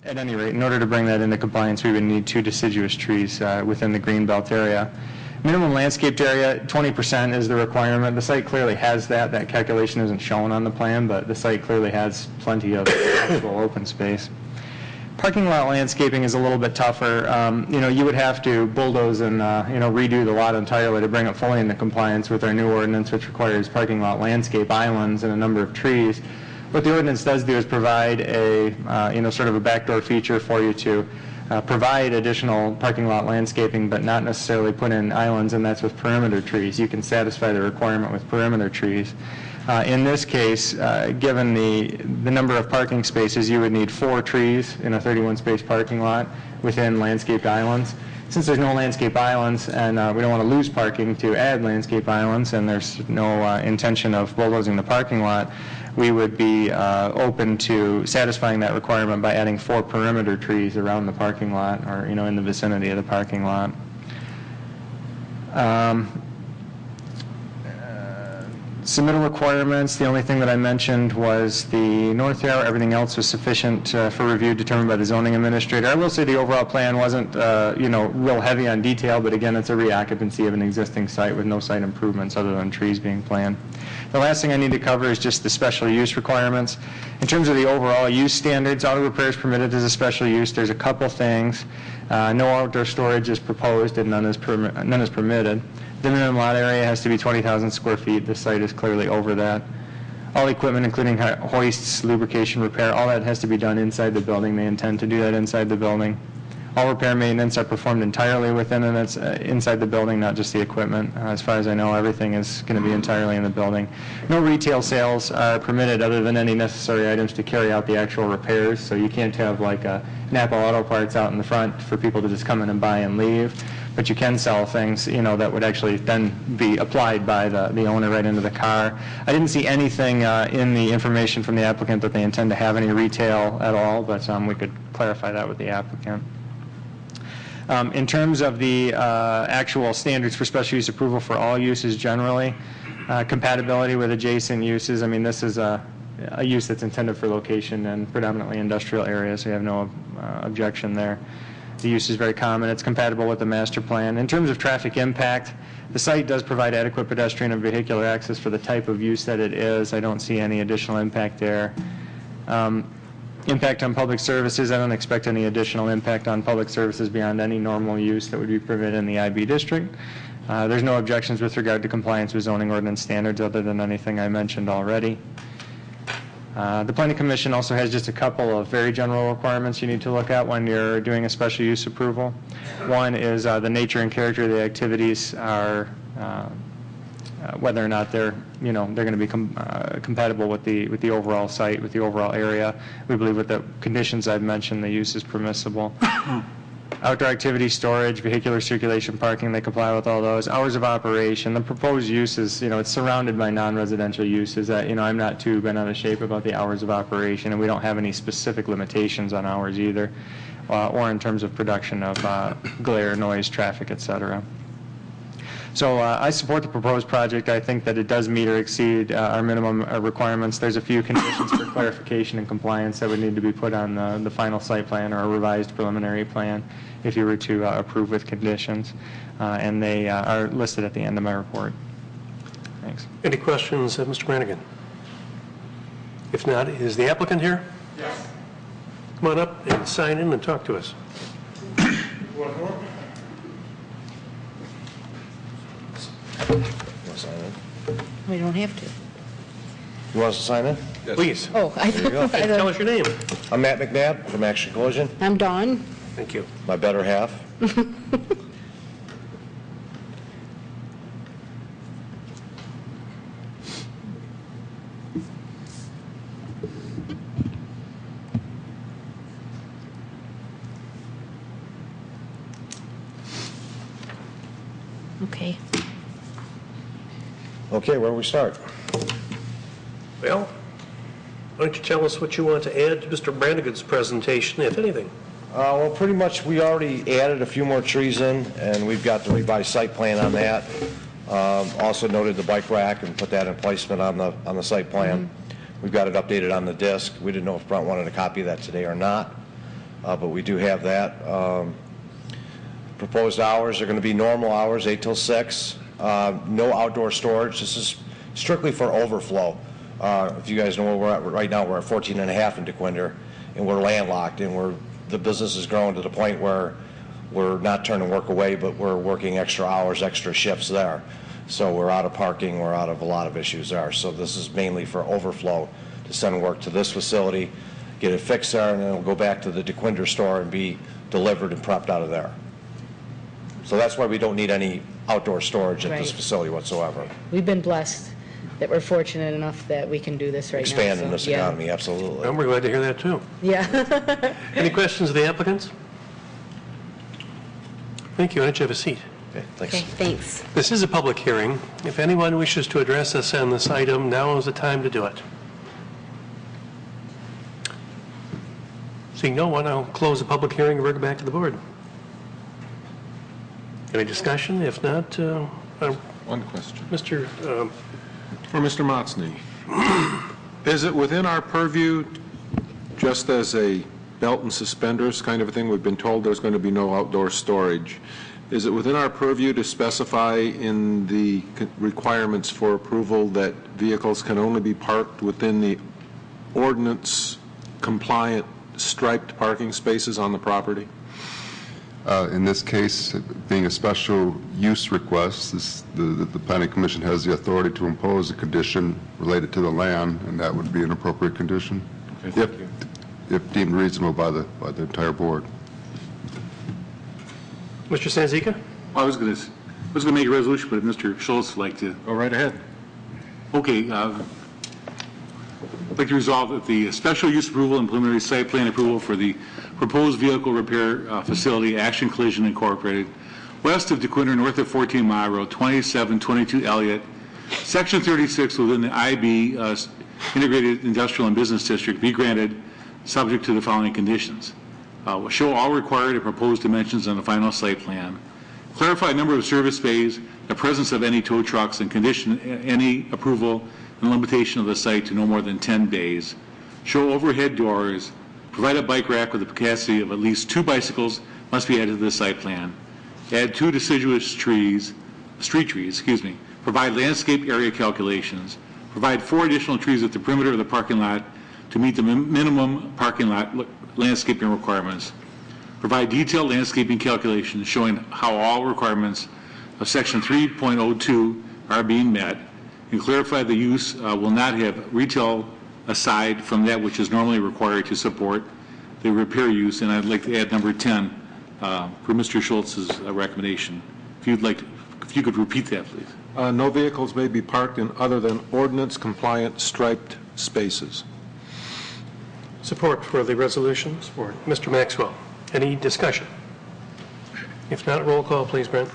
At any rate, in order to bring that into compliance, we would need 2 deciduous trees within the greenbelt area. Minimum landscaped area, 20% is the requirement. The site clearly has that. That calculation isn't shown on the plan, but the site clearly has plenty of actual open space. Parking lot landscaping is a little bit tougher. You would have to bulldoze and redo the lot entirely to bring it fully into compliance with our new ordinance, which requires parking lot landscape islands and a number of trees. What the ordinance does do is provide a sort of a backdoor feature for you to provide additional parking lot landscaping, but not necessarily put in islands, and that's with perimeter trees. You can satisfy the requirement with perimeter trees. In this case, given the number of parking spaces, you would need 4 trees in a 31-space parking lot within landscaped islands. Since there's no landscape islands, and we don't want to lose parking to add landscape islands, and there's no intention of bulldozing the parking lot, we would be open to satisfying that requirement by adding 4 perimeter trees around the parking lot, or in the vicinity of the parking lot. Submittal requirements, the only thing that I mentioned was the north tower. Everything else was sufficient for review determined by the zoning administrator. I will say the overall plan wasn't real heavy on detail, but again, it's a reoccupancy of an existing site with no site improvements other than trees being planned. The last thing I need to cover is just the special use requirements. In terms of the overall use standards, auto repair is permitted as a special use. There's a couple things. No outdoor storage is proposed and none is permitted. The minimum lot area has to be 20,000 square feet. The site is clearly over that. All equipment, including hoists, lubrication, repair, all that has to be done inside the building. They intend to do that inside the building. All repair and maintenance are performed entirely within and it's inside the building, not just the equipment. As far as I know, everything is going to be entirely in the building. No retail sales are permitted other than any necessary items to carry out the actual repairs. So you can't have like a Napa Auto Parts out in the front for people to just come in and buy and leave. But you can sell things, that would actually then be applied by the owner right into the car. I didn't see anything in the information from the applicant that they intend to have any retail at all, but we could clarify that with the applicant. In terms of the actual standards for special use approval for all uses generally, compatibility with adjacent uses, this is a use that's intended for location in predominantly industrial areas, so you have no objection there. The use is very common. It's compatible with the master plan. In terms of traffic impact, the site does provide adequate pedestrian and vehicular access for the type of use that it is. I don't see any additional impact there. Impact on public services, I don't expect any additional impact on public services beyond any normal use that would be permitted in the IB district. There's no objections with regard to compliance with zoning ordinance standards other than anything I mentioned already. The Planning Commission also has just a couple of very general requirements you need to look at when you're doing a special use approval. One is the nature and character of the activities are whether or not they're going to be compatible with the overall site, with the overall area. We believe with the conditions I've mentioned, the use is permissible. Outdoor activity, storage, vehicular circulation, parking, they comply with all those. Hours of operation, the proposed use is, it's surrounded by non-residential uses. I'm not too bent out of shape about the hours of operation, and we don't have any specific limitations on hours either, or in terms of production of glare, noise, traffic, etc. So I support the proposed project. I think that it does meet or exceed our minimum requirements. There's a few conditions for clarification and compliance that would need to be put on the final site plan or a revised preliminary plan if you were to approve with conditions. And they are listed at the end of my report. Thanks. Any questions of Mr. Brannigan? If not, is the applicant here? Yes. Come on up and sign in and talk to us. We don't have to. You want us to sign in? Yes. Please. Oh, I go. Tell us your name. I'm Matt McNabb from Action Collision. I'm Dawn. Thank you. My better half. Okay. Okay, where do we start? Well, why don't you tell us what you want to add to Mr. Brannigan's presentation, if anything? Well, pretty much we already added a few more trees in, and we've got the revised site plan on that. Also noted the bike rack and put that in placement on the site plan. We've got it updated on the disc. We didn't know if Brent wanted a copy of that today or not. but we do have that. Proposed hours are going to be normal hours, 8 till 6. No outdoor storage. This is strictly for overflow. If you guys know where we're at right now, we're at 14 and a half in DeQuinder, and we're landlocked, and the business is growing to the point where we're not turning work away, but we're working extra hours, extra shifts there. So we're out of parking, we're out of a lot of issues there. So this is mainly for overflow to send work to this facility, get it fixed there, and then it'll go back to the DeQuinder store and be delivered and prepped out of there. So that's why we don't need any outdoor storage at this Right. facility whatsoever. We've been blessed that we're fortunate enough that we can do this right Expand now. in this yeah. economy, absolutely. And we're glad to hear that, too. Yeah. Any questions of the applicants? Thank you. Why don't you have a seat? Okay, thanks. Okay, thanks. This is a public hearing. If anyone wishes to address us on this item, now is the time to do it. Seeing no one, I'll close the public hearing and bring it back to the board. Any discussion? If not, One question. Mr. For Mr. Motzni, is it within our purview, just as a belt and suspenders kind of a thing, we've been told there's going to be no outdoor storage, is it within our purview to specify in the requirements for approval that vehicles can only be parked within the ordinance compliant striped parking spaces on the property? In this case, being a special use request, the Planning Commission has the authority to impose a condition related to the land, and that would be an appropriate condition, if deemed reasonable by the entire board. Mr. Sanzica? I was going to make a resolution, but if Mr. Schultz would like to. Go right ahead. Okay. I'd like to resolve that the special use approval and preliminary site plan approval for the proposed vehicle repair facility, Action Collision Incorporated, west of DeQuinder, north of 14 Mile Road, 2722 Elliott, Section 36 within the IB Integrated Industrial and Business District, be granted subject to the following conditions. Show all required and proposed dimensions on the final site plan. Clarify number of service bays, the presence of any tow trucks, and condition any approval and limitation of the site to no more than 10 bays. Show overhead doors. Provide a bike rack with a capacity of at least 2 bicycles must be added to the site plan. Add 2 deciduous trees, street trees, Provide landscape area calculations. Provide 4 additional trees at the perimeter of the parking lot to meet the minimum parking lot landscaping requirements. Provide detailed landscaping calculations showing how all requirements of Section 3.02 are being met, and clarify the use will not have retail aside from that which is normally required to support the repair use. And I'd like to add number 10 for Mr. Schultz's recommendation. If you could repeat that, please. No vehicles may be parked in other than ordinance compliant striped spaces. Support for the resolution. Support. Mr. Maxwell, any discussion? If not, roll call, please, Brent.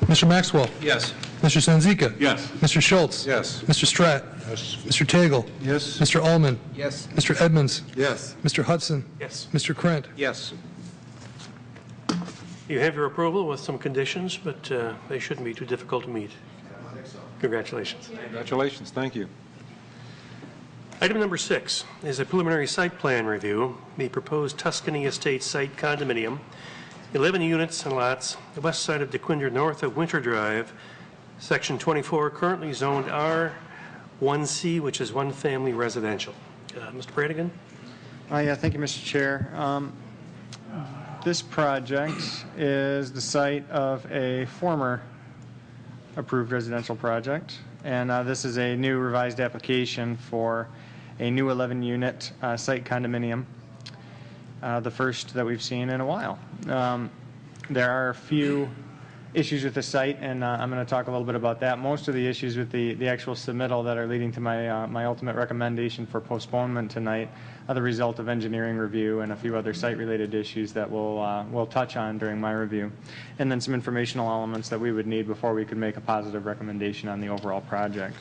Mr. Maxwell. Yes. Mr. Sanzica. Yes. Mr. Schultz. Yes. Mr. Stratt. Yes. Mr. Tagle. Yes. Mr. Ullman. Yes. Mr. Edmonds. Yes. Mr. Hudson. Yes. Mr. Krent. Yes. You have your approval with some conditions, but they shouldn't be too difficult to meet. Congratulations. Congratulations. Thank you. Item number 6 is a preliminary site plan review. The proposed Tuscany Estates site condominium, 11 units and lots, the west side of DeQuinder, north of Winter Drive, Section 24, currently zoned R1C, which is one family residential. Mr. Brannigan? Yeah, thank you, Mr. Chair. This project is the site of a former approved residential project, and this is a new revised application for a new 11-unit site condominium, the first that we've seen in a while. There are a few issues with the site, and I'm going to talk a little bit about that. Most of the issues with the actual submittal that are leading to my ultimate recommendation for postponement tonight are the result of engineering review and a few other site-related issues that we'll touch on during my review, and then some informational elements that we would need before we could make a positive recommendation on the overall project.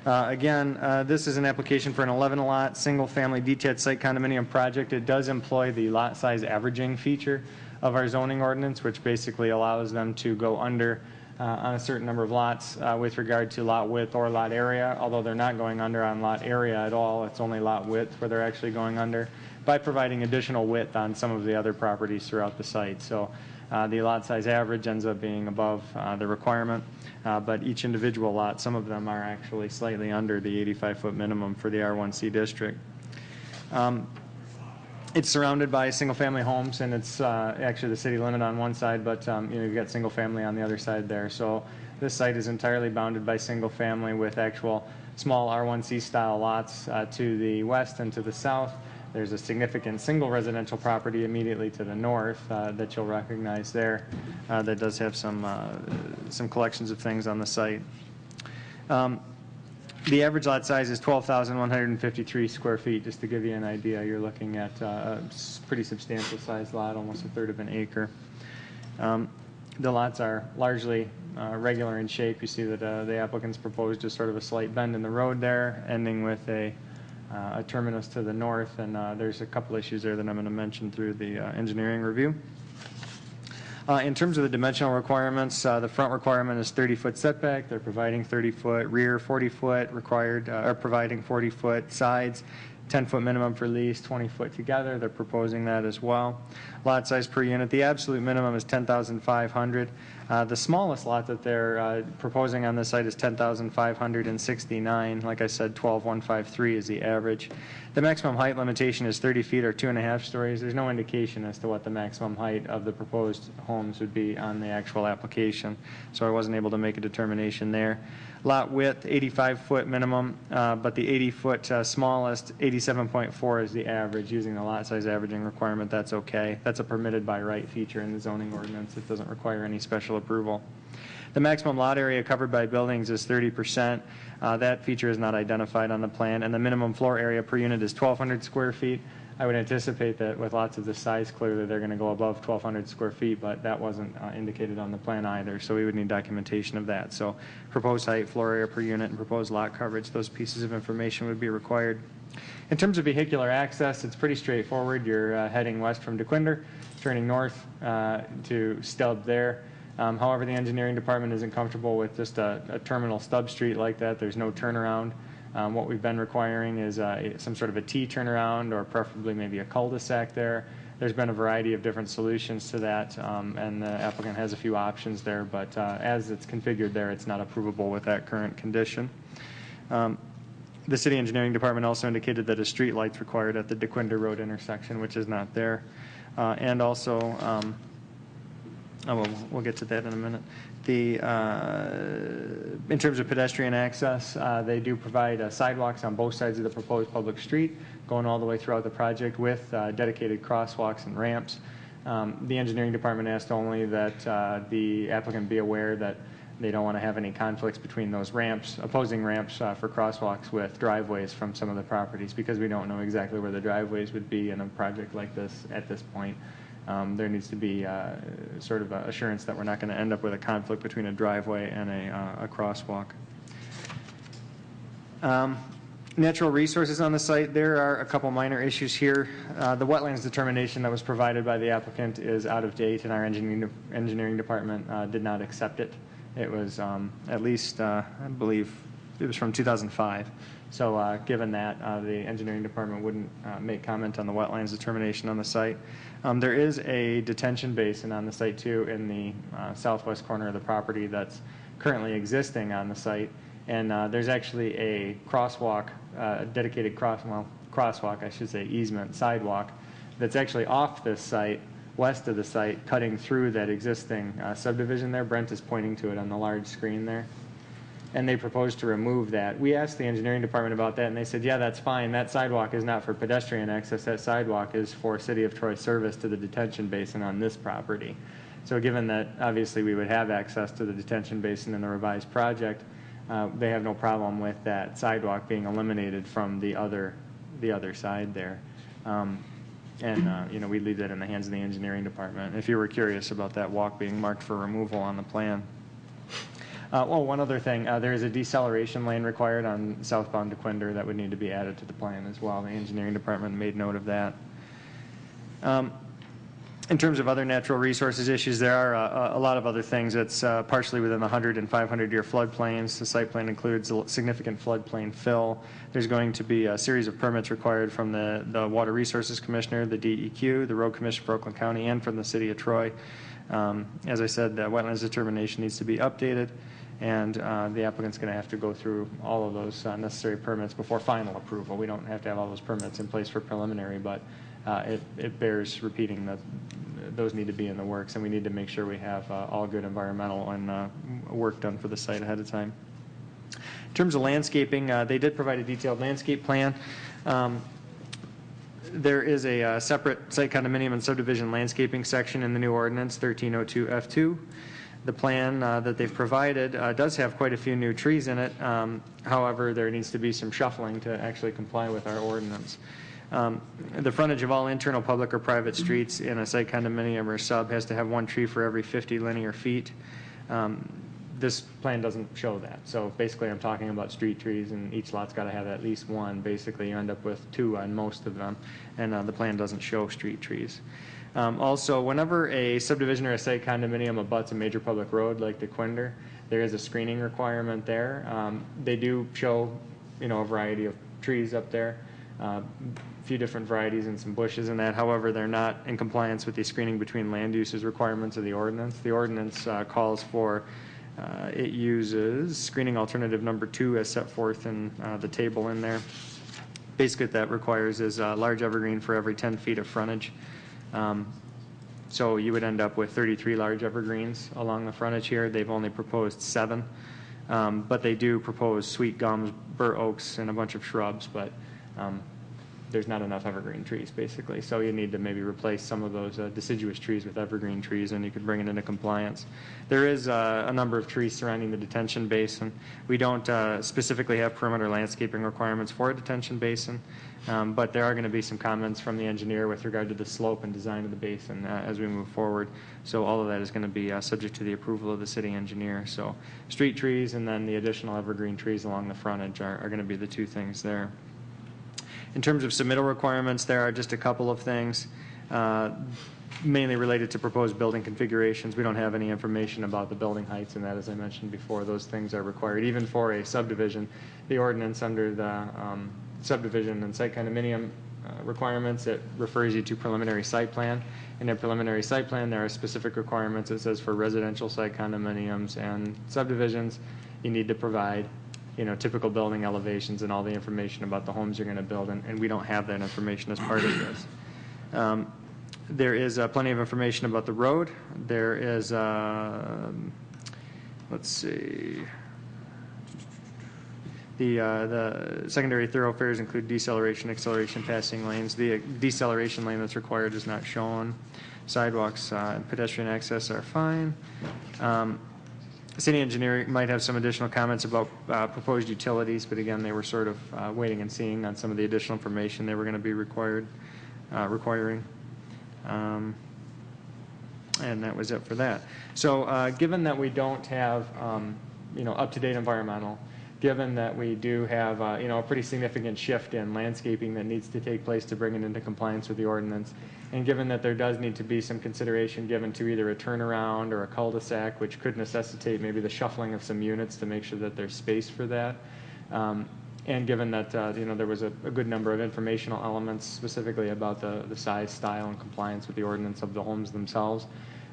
Again, this is an application for an 11-lot, single-family detached site condominium project. It does employ the lot size averaging feature of our zoning ordinance, which basically allows them to go under on a certain number of lots with regard to lot width or lot area, although they're not going under on lot area at all. It's only lot width where they're actually going under. by providing additional width on some of the other properties throughout the site. So the lot size average ends up being above the requirement, but each individual lot, some of them are actually slightly under the 85-foot minimum for the R1C district. It's surrounded by single-family homes, and it's actually the city limit on one side, but you've got single-family on the other side there. So this site is entirely bounded by single-family with actual small R1C style lots to the west and to the south. There's a significant single residential property immediately to the north that you'll recognize there that does have some collections of things on the site. The average lot size is 12,153 square feet. Just to give you an idea, you're looking at a pretty substantial sized lot, almost a third of an acre. The lots are largely regular in shape. You see that the applicants proposed just sort of a slight bend in the road there, ending with a terminus to the north, and there's a couple issues there that I'm going to mention through the engineering review. In terms of the dimensional requirements, the front requirement is 30-foot setback. They're providing 30-foot, rear 40-foot, required, or providing 40-foot sides, 10-foot minimum for lease, 20-foot together. They're proposing that as well. Lot size per unit, the absolute minimum is 10,500. The smallest lot that they're proposing on this site is 10,569. Like I said, 12,153 is the average. The maximum height limitation is 30 feet or 2.5 stories. There's no indication as to what the maximum height of the proposed homes would be on the actual application, so I wasn't able to make a determination there. Lot width, 85-foot minimum, but the 80-foot smallest, 87.4 is the average. Using the lot size averaging requirement, that's okay. That's a permitted by right feature in the zoning ordinance. It doesn't require any special approval. The maximum lot area covered by buildings is 30%. That feature is not identified on the plan, and the minimum floor area per unit is 1,200 square feet. I would anticipate that with lots of this size, clearly they're going to go above 1,200 square feet, but that wasn't indicated on the plan either, so we would need documentation of that. So proposed height, floor area per unit, and proposed lot coverage, those pieces of information would be required. In terms of vehicular access, it's pretty straightforward. You're heading west from DeQuinder, turning north to Stubb there. However, the engineering department isn't comfortable with just a terminal stub street like that. There's no turnaround. What we've been requiring is some sort of a T turnaround, or preferably maybe a cul-de-sac there. There's been a variety of different solutions to that, and the applicant has a few options there, but as it's configured there, it's not approvable with that current condition. The city engineering department also indicated that a street light's required at the DeQuinder Road intersection, which is not there. And also, we'll get to that in a minute. In terms of pedestrian access, they do provide sidewalks on both sides of the proposed public street, going all the way throughout the project with dedicated crosswalks and ramps. The engineering department asked only that the applicant be aware that they don't want to have any conflicts between those ramps, opposing ramps for crosswalks with driveways from some of the properties, because we don't know exactly where the driveways would be in a project like this at this point. There needs to be sort of assurance that we're not going to end up with a conflict between a driveway and a crosswalk. Natural resources on the site, there are a couple minor issues here. The wetlands determination that was provided by the applicant is out of date, and our engineering department did not accept it. It was at least, I believe, it was from 2005. So given that, the engineering department wouldn't make comment on the wetlands determination on the site. There is a detention basin on the site too in the southwest corner of the property that's currently existing on the site. And there's actually a crosswalk, dedicated crosswalk, I should say, easement, sidewalk, that's actually off this site, west of the site, cutting through that existing subdivision there. Brent is pointing to it on the large screen there. And they proposed to remove that. We asked the engineering department about that, and they said, yeah, that's fine. That sidewalk is not for pedestrian access. That sidewalk is for City of Troy service to the detention basin on this property. So given that obviously we would have access to the detention basin in the revised project, they have no problem with that sidewalk being eliminated from the other side there. We leave that in the hands of the engineering department. If you were curious about that walk being marked for removal on the plan. One other thing, there is a deceleration lane required on southbound DeQuinder that would need to be added to the plan as well. The engineering department made note of that. In terms of other natural resources issues, there are a lot of other things. It's partially within the 100 and 500-year floodplains. The site plan includes a significant floodplain fill. There's going to be a series of permits required from the Water Resources Commissioner, the DEQ, the Road Commission for Oakland County, and from the City of Troy. As I said, the wetlands determination needs to be updated, and the applicant's going to have to go through all of those necessary permits before final approval. We don't have to have all those permits in place for preliminary, but it bears repeating that those need to be in the works, and we need to make sure we have all good environmental and work done for the site ahead of time. In terms of landscaping, they did provide a detailed landscape plan. There is a separate site condominium and subdivision landscaping section in the new ordinance, 1302 F2. The plan that they've provided does have quite a few new trees in it. However, there needs to be some shuffling to actually comply with our ordinance. The frontage of all internal public or private streets in a site condominium or sub has to have one tree for every 50 linear feet. This plan doesn't show that. So basically I'm talking about street trees, and each lot's got to have at least one. Basically you end up with two on most of them, and the plan doesn't show street trees. Also, whenever a subdivision or a site condominium abuts a major public road like DeQuinder, there is a screening requirement there. They do show, a variety of trees up there. A few different varieties and some bushes in that. However, they're not in compliance with the screening between land uses requirements of the ordinance. The ordinance calls for, it uses screening alternative number 2 as set forth in the table in there. Basically what that requires is a large evergreen for every 10 feet of frontage. So you would end up with 33 large evergreens along the frontage here. They've only proposed 7, but they do propose sweet gums, bur oaks, and a bunch of shrubs, but there's not enough evergreen trees, basically. So you need to maybe replace some of those deciduous trees with evergreen trees, and you could bring it into compliance. There is a number of trees surrounding the detention basin. We don't specifically have perimeter landscaping requirements for a detention basin, but there are going to be some comments from the engineer with regard to the slope and design of the basin as we move forward. So all of that is going to be subject to the approval of the city engineer. So street trees and then the additional evergreen trees along the frontage are going to be the two things there. In terms of submittal requirements, there are just a couple of things, mainly related to proposed building configurations. We don't have any information about the building heights and that, as I mentioned before. Those things are required. Even for a subdivision, the ordinance under the subdivision and site condominium requirements, it refers you to preliminary site plan. In a preliminary site plan, there are specific requirements. It says for residential site condominiums and subdivisions, you need to provide typical building elevations and all the information about the homes you're going to build, and we don't have that information as part of this. There is plenty of information about the road. There is, let's see, the secondary thoroughfares include deceleration, acceleration, passing lanes. The deceleration lane that's required is not shown. Sidewalks and pedestrian access are fine. City engineer might have some additional comments about proposed utilities, but again, they were sort of waiting and seeing on some of the additional information they were going to be requiring. And that was it for that. So given that we don't have up-to-date environmental, given that we do have a pretty significant shift in landscaping that needs to take place to bring it into compliance with the ordinance, and given that there does need to be some consideration given to either a turnaround or a cul-de-sac, which could necessitate maybe the shuffling of some units to make sure that there's space for that, and given that there was a good number of informational elements specifically about the size, style, and compliance with the ordinance of the homes themselves,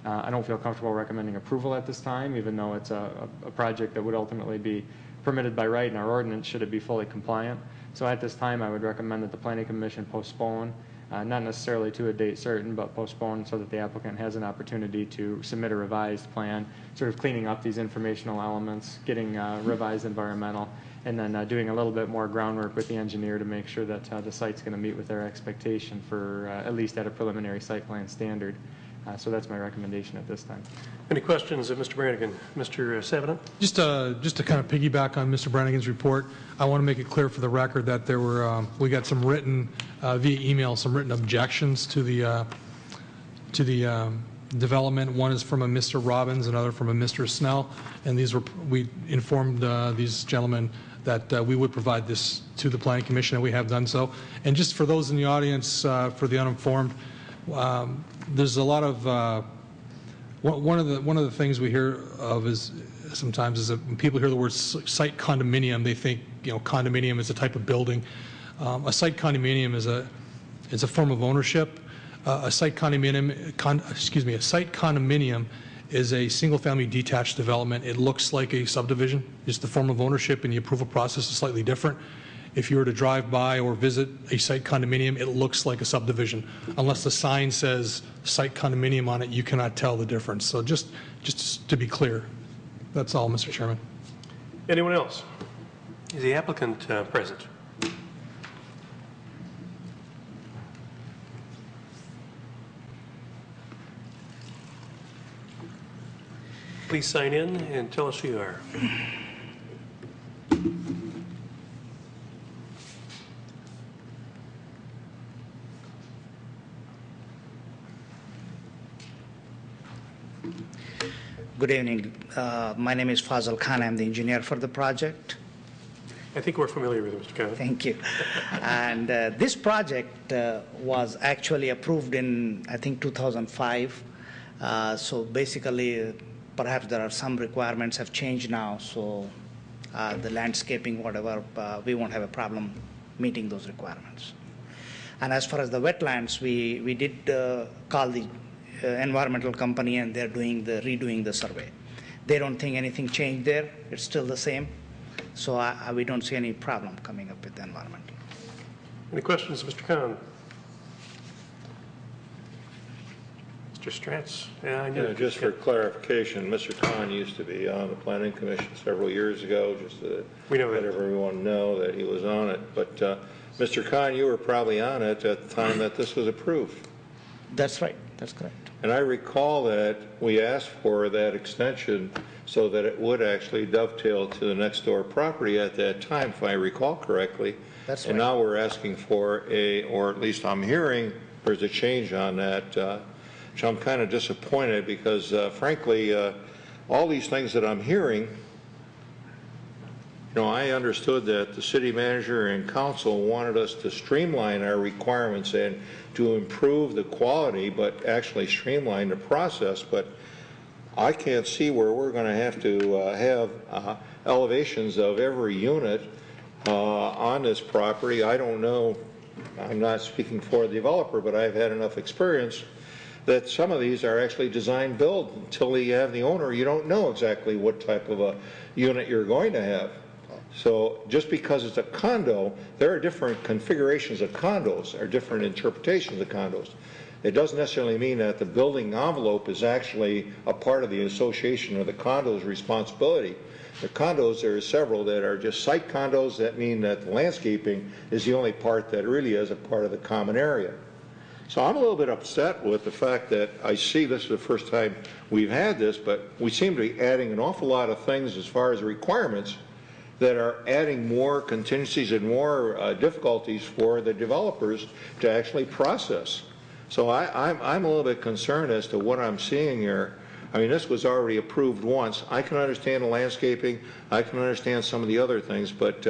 I don't feel comfortable recommending approval at this time, even though it's a project that would ultimately be permitted by right in our ordinance should it be fully compliant. So at this time, I would recommend that the Planning Commission postpone, not necessarily to a date certain, but postpone so that the applicant has an opportunity to submit a revised plan, sort of cleaning up these informational elements, getting revised environmental, and then doing a little bit more groundwork with the engineer to make sure that the site's going to meet with their expectation for at least at a preliminary site plan standard. So that's my recommendation at this time. Any questions of Mr. Brannigan? Mr. Savanah? Just to kind of piggyback on Mr. Brannigan's report, I want to make it clear for the record that there were we got some written via email, some written objections to the development. One is from a Mr. Robbins, another from a Mr. Snell, and we informed these gentlemen that we would provide this to the Planning Commission, and we have done so. And just for those in the audience, for the uninformed, There's a lot of one of the things we hear of is sometimes is that when people hear the word site condominium, they think condominium is a type of building. A site condominium is a form of ownership. A site condominium is a single-family detached development. It looks like a subdivision. Just the form of ownership and the approval process is slightly different. If you were to drive by or visit a site condominium, it looks like a subdivision. Unless the sign says site condominium on it, you cannot tell the difference. So just to be clear, that's all, Mr. Chairman. Anyone else? Is the applicant present? Please sign in and tell us who you are. Good evening. My name is Fazal Khan. I'm the engineer for the project. I think we're familiar with it, Mr. Khan. Thank you. And this project was actually approved in, I think, 2005. So basically, perhaps there are some requirements have changed now. So the landscaping, whatever, we won't have a problem meeting those requirements. And as far as the wetlands, we did call the environmental company, and they're redoing the survey. They don't think anything changed there. It's still the same. So we don't see any problem coming up with the environmental. Any questions, Mr. Khan? Mr. Stratz? Yeah, just for clarification, Mr. Khan used to be on the Planning Commission several years ago, just to let everyone know that he was on it. But Mr. Khan, you were probably on it at the time that this was approved. That's right. That's correct. And I recall that we asked for that extension so that it would actually dovetail to the next door property at that time, if I recall correctly. That's right. And now we're asking for or at least I'm hearing there's a change on that, which I'm kind of disappointed because, frankly, all these things that I'm hearing, I understood that the city manager and council wanted us to streamline our requirements and to improve the quality, but actually streamline the process. But I can't see where we're going to have elevations of every unit on this property. I don't know. I'm not speaking for the developer, but I've had enough experience that some of these are actually design build. Until you have the owner, you don't know exactly what type of a unit you're going to have. So just because it's a condo, there are different configurations of condos, or different interpretations of condos. It doesn't necessarily mean that the building envelope is actually a part of the association or the condo's responsibility. The condos, there are several that are just site condos that mean that the landscaping is the only part that really is a part of the common area. So I'm a little bit upset with the fact that I see this is the first time we've had this, but we seem to be adding an awful lot of things as far as requirements that are adding more contingencies and more difficulties for the developers to actually process. So I'm a little bit concerned as to what I'm seeing here. I mean, this was already approved once. I can understand the landscaping. I can understand some of the other things, but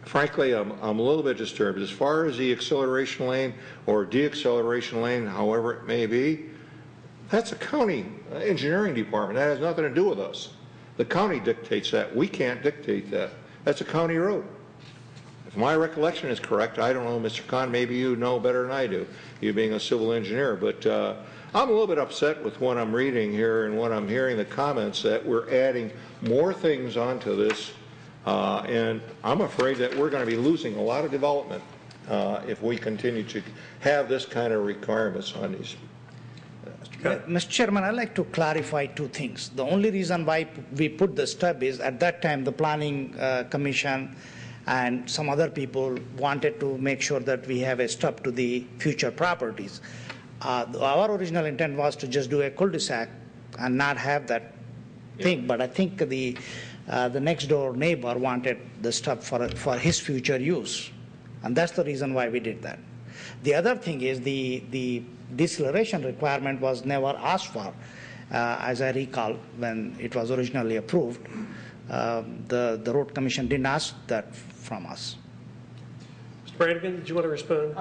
frankly, I'm a little bit disturbed. As far as the acceleration lane or deacceleration lane, however it may be, that's a county engineering department. That has nothing to do with us. The county dictates that. We can't dictate that. That's a county road. If my recollection is correct, I don't know, Mr. Khan, maybe you know better than I do, you being a civil engineer, but I'm a little bit upset with what I'm reading here and what I'm hearing, the comments that we're adding more things onto this, and I'm afraid that we're going to be losing a lot of development if we continue to have this kind of requirements on these. Mr. Chairman, I'd like to clarify two things. The only reason why we put the stub is at that time the Planning Commission and some other people wanted to make sure that we have a stub to the future properties. Our original intent was to just do a cul-de-sac and not have that thing, but I think the next door neighbor wanted the stub for his future use, and that's the reason why we did that. The other thing is the deceleration requirement was never asked for. As I recall, when it was originally approved, the Road Commission didn't ask that from us. Mr. Mr. Brannigan, did you want to respond?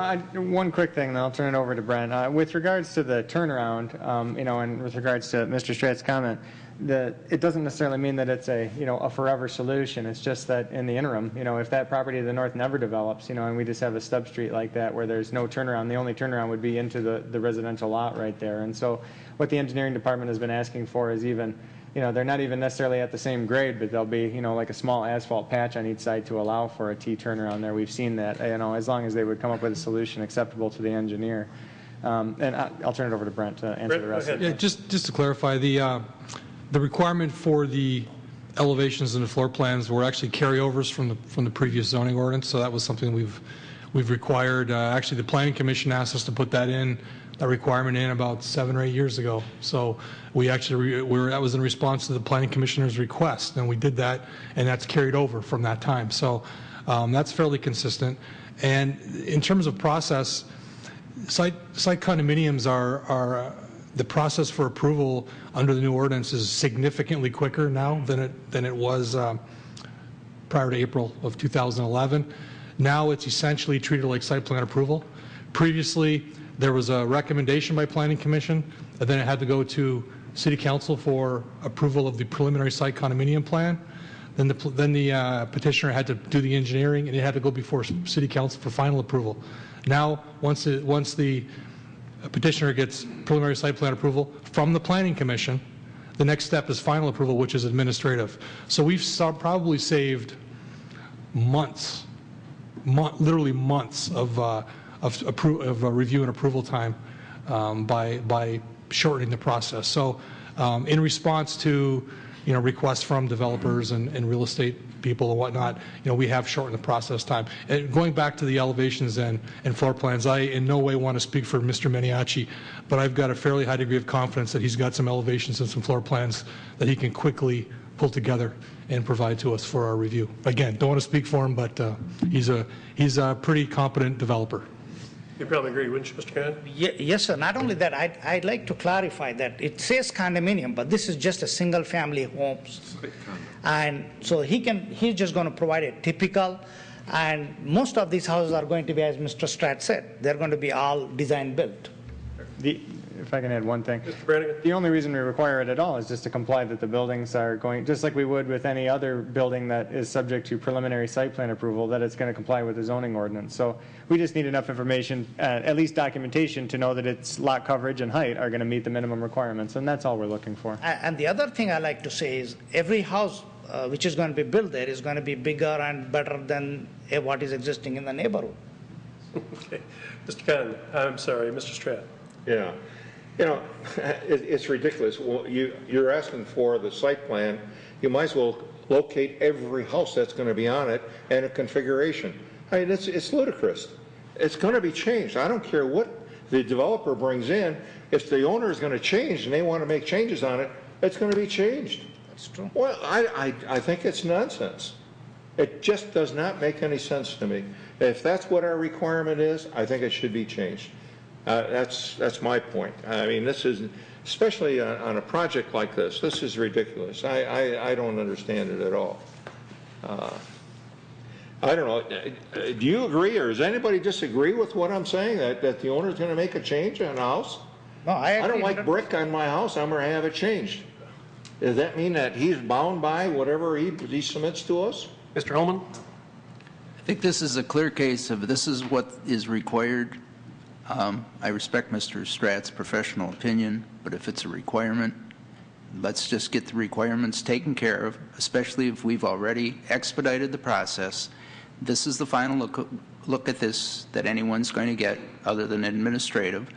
One quick thing, then I'll turn it over to Brent. With regards to the turnaround, and with regards to Mr. Stratt's comment, it doesn't necessarily mean that it's a forever solution. It's just that in the interim, if that property to the north never develops, and we just have a stub street like that where there's no turnaround, the only turnaround would be into the residential lot right there. And so what the engineering department has been asking for is even, they're not even necessarily at the same grade, but there'll be, like a small asphalt patch on each side to allow for a T turnaround there. We've seen that, as long as they would come up with a solution acceptable to the engineer. And I'll turn it over to Brent to answer the rest of it. Yeah, just to clarify, the requirement for the elevations and the floor plans were actually carryovers from the previous zoning ordinance, so that was something we've required. Actually, the Planning Commission asked us to put that requirement in about 7 or 8 years ago. So we actually that was in response to the Planning Commissioner's request, and we did that, and that's carried over from that time. So that's fairly consistent. And in terms of process, site condominiums are the process for approval under the new ordinance is significantly quicker now than it was prior to April of 2011. Now it's essentially treated like site plan approval. Previously, there was a recommendation by Planning Commission, and then it had to go to City Council for approval of the preliminary site condominium plan. Then the petitioner had to do the engineering, and it had to go before City Council for final approval. Now, once the petitioner gets preliminary site plan approval from the Planning Commission, the next step is final approval, which is administrative. So we've probably saved months, literally months of review and approval time by shortening the process. So in response to requests from developers and real estate people and whatnot, we have shortened the process time. And going back to the elevations and floor plans, I in no way want to speak for Mr. Meniaci, but I've got a fairly high degree of confidence that he's got some elevations and some floor plans that he can quickly pull together and provide to us for our review. Again, don't want to speak for him, but he's a pretty competent developer. You probably agree, wouldn't you, Mr. Khan? Yes, sir. Not only that, I'd like to clarify that it says condominium, but this is just a single-family homes. And so he's just going to provide a typical, and most of these houses are going to be, as Mr. Stratt said, they're going to be all design built. If I can add one thing. Mr. Brannigan? The only reason we require it at all is just to comply that the buildings are going, just like we would with any other building that is subject to preliminary site plan approval, that it's going to comply with the zoning ordinance. So we just need enough information, at least documentation, to know that its lot coverage and height are going to meet the minimum requirements, and that's all we're looking for. And the other thing I like to say is every house which is going to be built there is going to be bigger and better than what is existing in the neighborhood. Okay. Mr. Khan, I'm sorry, Mr. Stratt. Yeah. It's ridiculous. Well, you're asking for the site plan. You might as well locate every house that's going to be on it and a configuration. I mean, it's ludicrous. It's going to be changed. I don't care what the developer brings in. If the owner is going to change and they want to make changes on it, it's going to be changed. That's true. Well, I think it's nonsense. It just does not make any sense to me. If that's what our requirement is, I think it should be changed. That's my point. I mean, this is, especially on a project like this is ridiculous. I don't understand it at all. I don't know. Do you agree, or does anybody disagree with what I'm saying, that the owner is going to make a change on a house? No, I agree. I don't like brick on my house. I'm going to have it changed. Does that mean that he's bound by whatever he submits to us? Mr. Holman? I think this is a clear case of this is what is required. I respect Mr. Stratt's professional opinion, but if it's a requirement, let's just get the requirements taken care of, especially if we've already expedited the process. This is the final look at this that anyone's going to get other than administrative.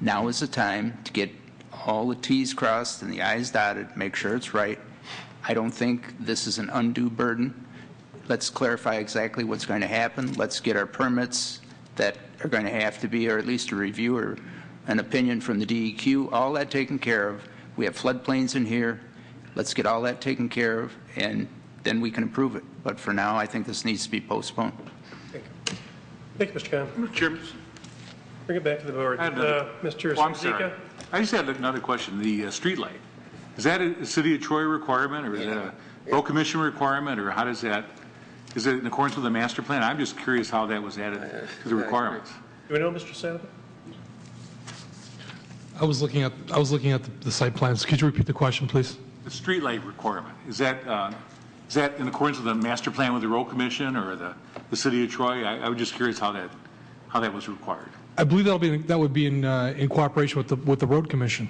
Now is the time to get all the T's crossed and the I's dotted, make sure it's right. I don't think this is an undue burden. Let's clarify exactly what's going to happen. Let's get our permits that are going to have to be, or at least a review or an opinion from the DEQ, all that taken care of. We have floodplains in here. Let's get all that taken care of, and then we can approve it. But for now, I think this needs to be postponed. Thank you. Thank you, Mr. Khan. Mr. Chairman. Bring it back to the board. Mr. I'm sorry. Zika? I just had another question. The street light, is that a City of Troy requirement, or is that a Road Commission requirement, or how does that Is it in accordance with the master plan? I'm just curious how that was added to the requirements. Do we know, Mr. Sullivan? I was looking at the site plans. Could you repeat the question, please? The streetlight requirement, is that in accordance with the master plan with the road commission or the city of Troy? I was just curious how that was required. I believe that would be in cooperation with the road commission.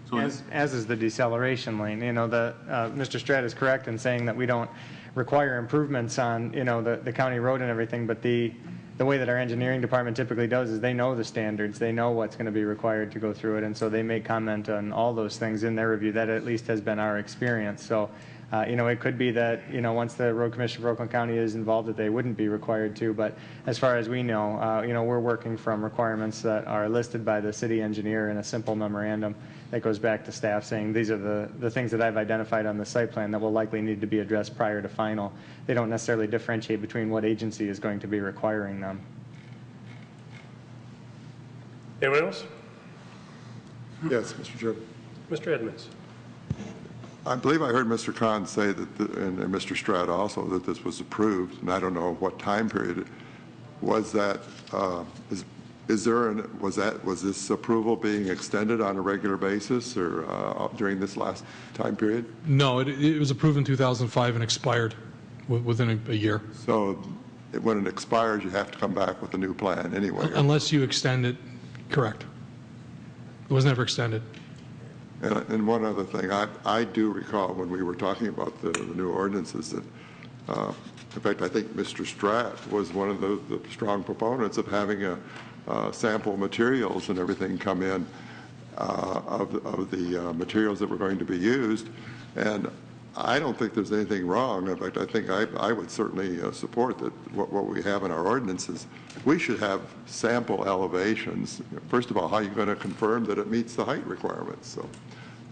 So As is the deceleration lane. You know, Mr. Stratt is correct in saying that we don't require improvements on, you know, the county road and everything, but the way that our engineering department typically does is they know the standards, they know what's going to be required to go through it, and so they make comment on all those things in their review. That at least has been our experience. So, you know, it could be that, you know, once the road commission for Oakland County is involved, that they wouldn't be required to, but as far as we know, you know, we're working from requirements that are listed by the city engineer in a simple memorandum that goes back to staff saying these are the things that I've identified on the site plan that will likely need to be addressed prior to final. They don't necessarily differentiate between what agency is going to be requiring them. Anyone else? Yes, Mr. Chairman. Mr. Edmonds. I believe I heard Mr. Khan say that, and Mr. Stratt also, that this was approved, and I don't know what time period was that. Was this approval being extended on a regular basis or during this last time period? No, it was approved in 2005 and expired within a year. So when it expires, you have to come back with a new plan anyway. Unless you extend it, correct. It was never extended. And one other thing, I do recall when we were talking about the new ordinances that, in fact, I think Mr. Stratt was one of the strong proponents of having sample materials and everything come in of the materials that were going to be used. And I don't think there's anything wrong. In fact, I think I would certainly support that what we have in our ordinances. We should have sample elevations. First of all, how are you going to confirm that it meets the height requirements? So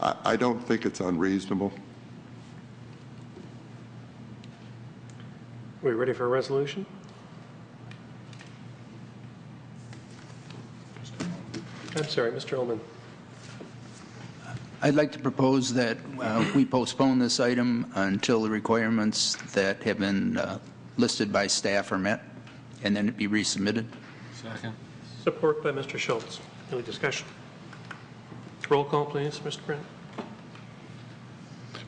I don't think it's unreasonable. Are we ready for a resolution? I'm sorry, Mr. Ullman. I'd like to propose that we postpone this item until the requirements that have been listed by staff are met, and then it be resubmitted. Second. Support by Mr. Schultz. Any discussion? Roll call, please, Mr. Brent.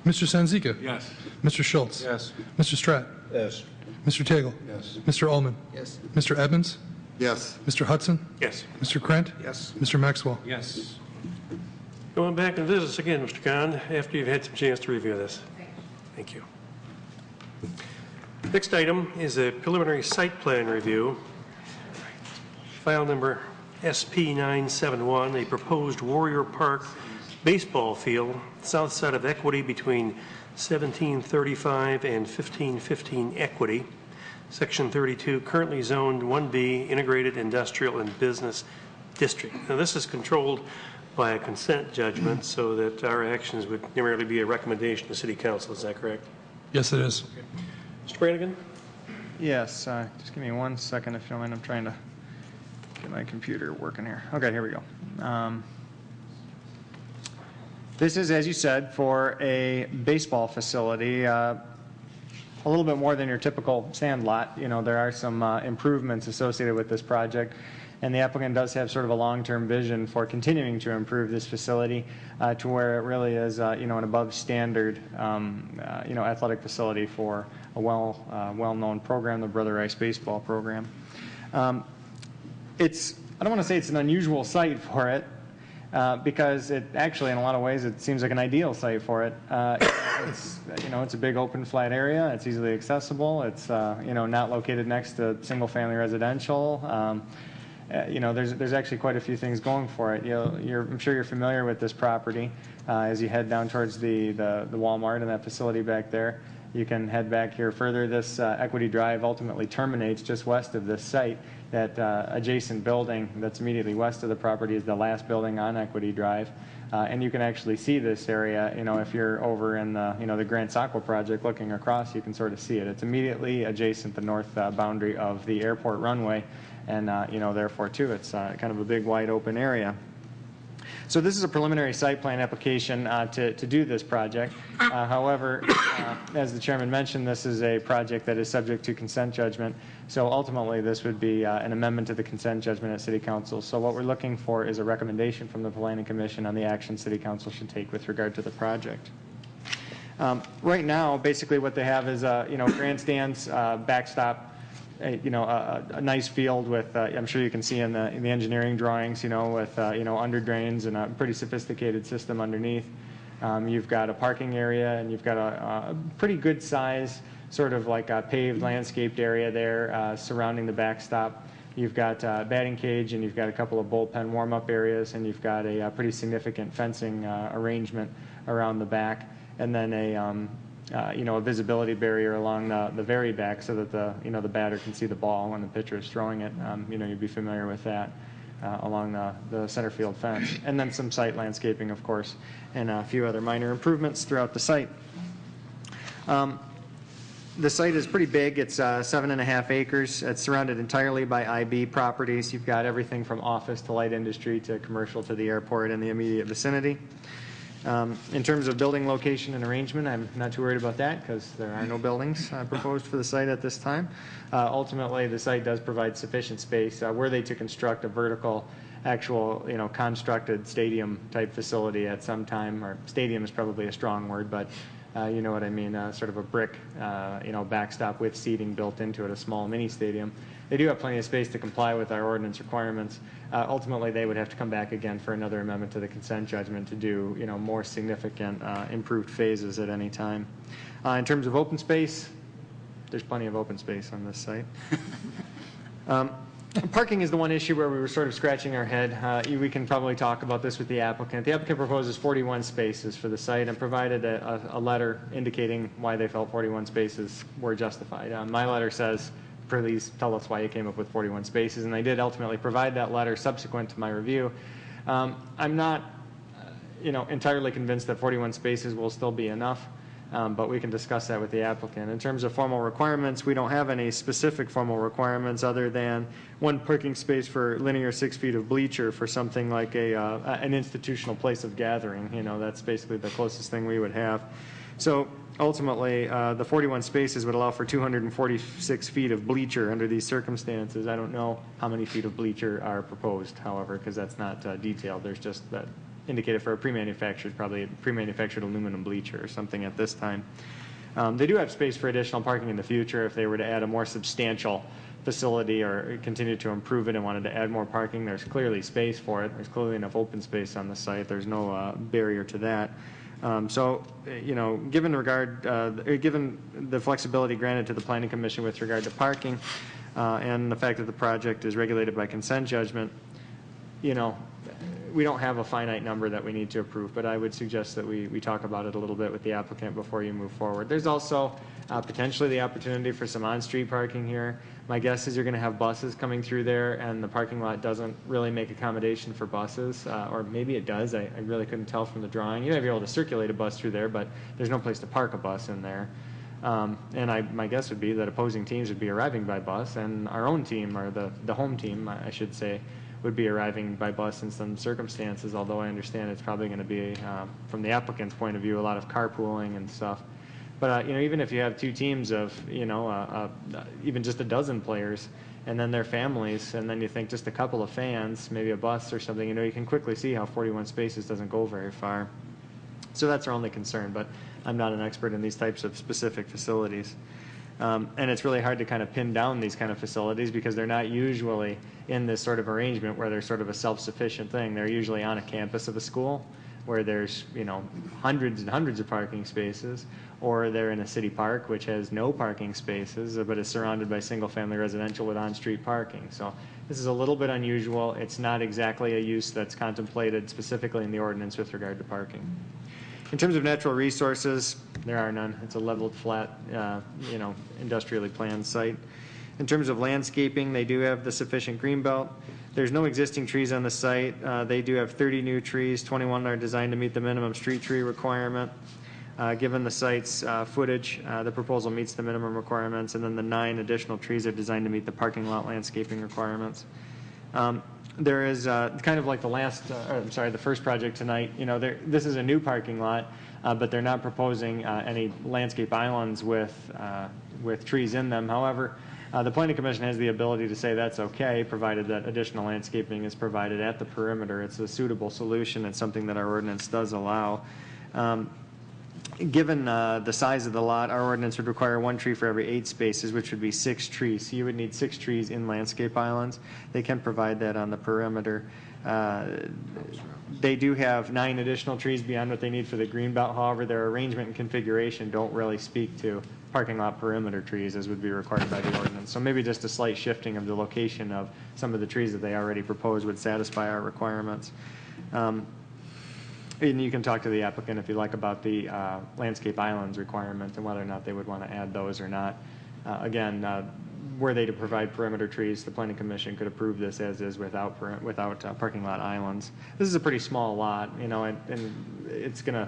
Mr. Sanzika? Yes. Mr. Schultz? Yes. Mr. Stratt? Yes. Mr. Tagle? Yes. Mr. Ullman? Yes. Mr. Edmonds? Yes. Mr. Hudson? Yes. Mr. Krent? Yes. Mr. Maxwell? Yes. Going back and visit us again, Mr. Khan, after you've had some chance to review this. Thank you. Next item is a preliminary site plan review. File number SP971, a proposed Warrior Park baseball field south side of Equity between 1735 and 1515 Equity. Section 32, currently zoned 1B, Integrated Industrial and Business District. Now, this is controlled by a consent judgment, so that our actions would merely be a recommendation to City Council. Is that correct? Yes, it is. Mr. Brannigan? Yes, just give me 1 second if you don't mind. I'm trying to get my computer working here. Okay, here we go. This is, as you said, for a baseball facility. A little bit more than your typical sand lot. You know, there are some improvements associated with this project, and the applicant does have sort of a long-term vision for continuing to improve this facility to where it really is, you know, an above standard, you know, athletic facility for a well-known program, the Brother Rice baseball program. I don't want to say it's an unusual site for it, because it actually, in a lot of ways, it seems like an ideal site for it. It's a big open flat area. It's easily accessible. It's not located next to single-family residential. There's actually quite a few things going for it. I'm sure you're familiar with this property. As you head down towards the Walmart and that facility back there, you can head back here further. This Equity Drive ultimately terminates just west of this site. That adjacent building that's immediately west of the property is the last building on Equity Drive. And you can actually see this area, if you're over in the Grants Aqua project looking across, you can sort of see it. It's immediately adjacent the north boundary of the airport runway, and therefore too it's kind of a big wide open area. So this is a preliminary site plan application to do this project. However, as the chairman mentioned, this is a project that is subject to consent judgment. So ultimately, this would be an amendment to the consent judgment at City Council. So what we're looking for is a recommendation from the Planning Commission on the action City Council should take with regard to the project. Right now, basically what they have is, grandstands, backstop, a nice field with, I'm sure you can see in the engineering drawings, with, under drains and a pretty sophisticated system underneath. You've got a parking area, and you've got a pretty good size, sort of like a paved landscaped area there surrounding the backstop. You've got a batting cage, and you've got a couple of bullpen warm-up areas, and you've got a pretty significant fencing arrangement around the back, and then a visibility barrier along the very back so that the batter can see the ball when the pitcher is throwing it. You'd be familiar with that along the center field fence. And then some site landscaping, of course, and a few other minor improvements throughout the site. The site is pretty big. It's 7.5 acres. It's surrounded entirely by IB properties. You've got everything from office to light industry to commercial to the airport and the immediate vicinity. In terms of building location and arrangement, I'm not too worried about that because there are no buildings proposed for the site at this time. Ultimately, the site does provide sufficient space. Were they to construct a vertical, actual, constructed stadium-type facility at some time, or stadium is probably a strong word, but you know what I mean, sort of a brick, backstop with seating built into it, a small mini stadium. They do have plenty of space to comply with our ordinance requirements. Ultimately, they would have to come back again for another amendment to the consent judgment to do, more significant improved phases at any time. In terms of open space, there's plenty of open space on this site. Parking is the one issue where we were sort of scratching our head. We can probably talk about this with the applicant. The applicant proposes 41 spaces for the site and provided a letter indicating why they felt 41 spaces were justified. My letter says, please tell us why you came up with 41 spaces, and they did ultimately provide that letter subsequent to my review. I'm not, entirely convinced that 41 spaces will still be enough, but we can discuss that with the applicant. In terms of formal requirements, we don't have any specific formal requirements other than one parking space for linear 6 feet of bleacher for something like an institutional place of gathering. That's basically the closest thing we would have. So ultimately, the 41 spaces would allow for 246 feet of bleacher under these circumstances. I don't know how many feet of bleacher are proposed, however, because that's not detailed. There's just that indicated for a pre-manufactured, probably a pre-manufactured aluminum bleacher or something at this time. They do have space for additional parking in the future if they were to add a more substantial facility or continue to improve it and wanted to add more parking. There's clearly space for it. There's clearly enough open space on the site. There's no barrier to that. Given the flexibility granted to the Planning Commission with regard to parking and the fact that the project is regulated by consent judgment, we don't have a finite number that we need to approve, but I would suggest that we talk about it a little bit with the applicant before you move forward. There's also potentially the opportunity for some on-street parking here. My guess is you're going to have buses coming through there, and the parking lot doesn't really make accommodation for buses, or maybe it does. I really couldn't tell from the drawing. You might be able to circulate a bus through there, but there's no place to park a bus in there. And my guess would be that opposing teams would be arriving by bus, and our own team, or the home team, I should say, would be arriving by bus in some circumstances, although I understand it's probably going to be, from the applicant's point of view, a lot of carpooling and stuff. But, even if you have two teams of, even just a dozen players, and then their families, and then you think just a couple of fans, maybe a bus or something, you can quickly see how 41 spaces doesn't go very far. So that's our only concern, but I'm not an expert in these types of specific facilities. And it's really hard to kind of pin down these kind of facilities because they're not usually in this sort of arrangement where they're sort of a self-sufficient thing. They're usually on a campus of a school where there's, hundreds and hundreds of parking spaces, or they're in a city park which has no parking spaces but is surrounded by single-family residential with on-street parking. So this is a little bit unusual. It's not exactly a use that's contemplated specifically in the ordinance with regard to parking. In terms of natural resources, there are none. It's a leveled, flat, industrially planned site. In terms of landscaping, they do have the sufficient green belt. There's no existing trees on the site. They do have 30 new trees. 21 are designed to meet the minimum street tree requirement. Given the site's footage, the proposal meets the minimum requirements, and then the 9 additional trees are designed to meet the parking lot landscaping requirements. there is kind of like the first project tonight, this is a new parking lot, but they're not proposing any landscape islands with trees in them. However, the Planning Commission has the ability to say that's okay, provided that additional landscaping is provided at the perimeter. It's a suitable solution. It's something that our ordinance does allow. Given the size of the lot, our ordinance would require 1 tree for every 8 spaces, which would be 6 trees. So you would need 6 trees in landscape islands. They can provide that on the perimeter. They do have 9 additional trees beyond what they need for the greenbelt. However, their arrangement and configuration don't really speak to parking lot perimeter trees as would be required by the ordinance. So maybe just a slight shifting of the location of some of the trees that they already propose would satisfy our requirements. And you can talk to the applicant if you like about the landscape islands requirement and whether or not they would want to add those or not. Again, were they to provide perimeter trees, the Planning Commission could approve this as is without parking lot islands. This is a pretty small lot, and it's going to,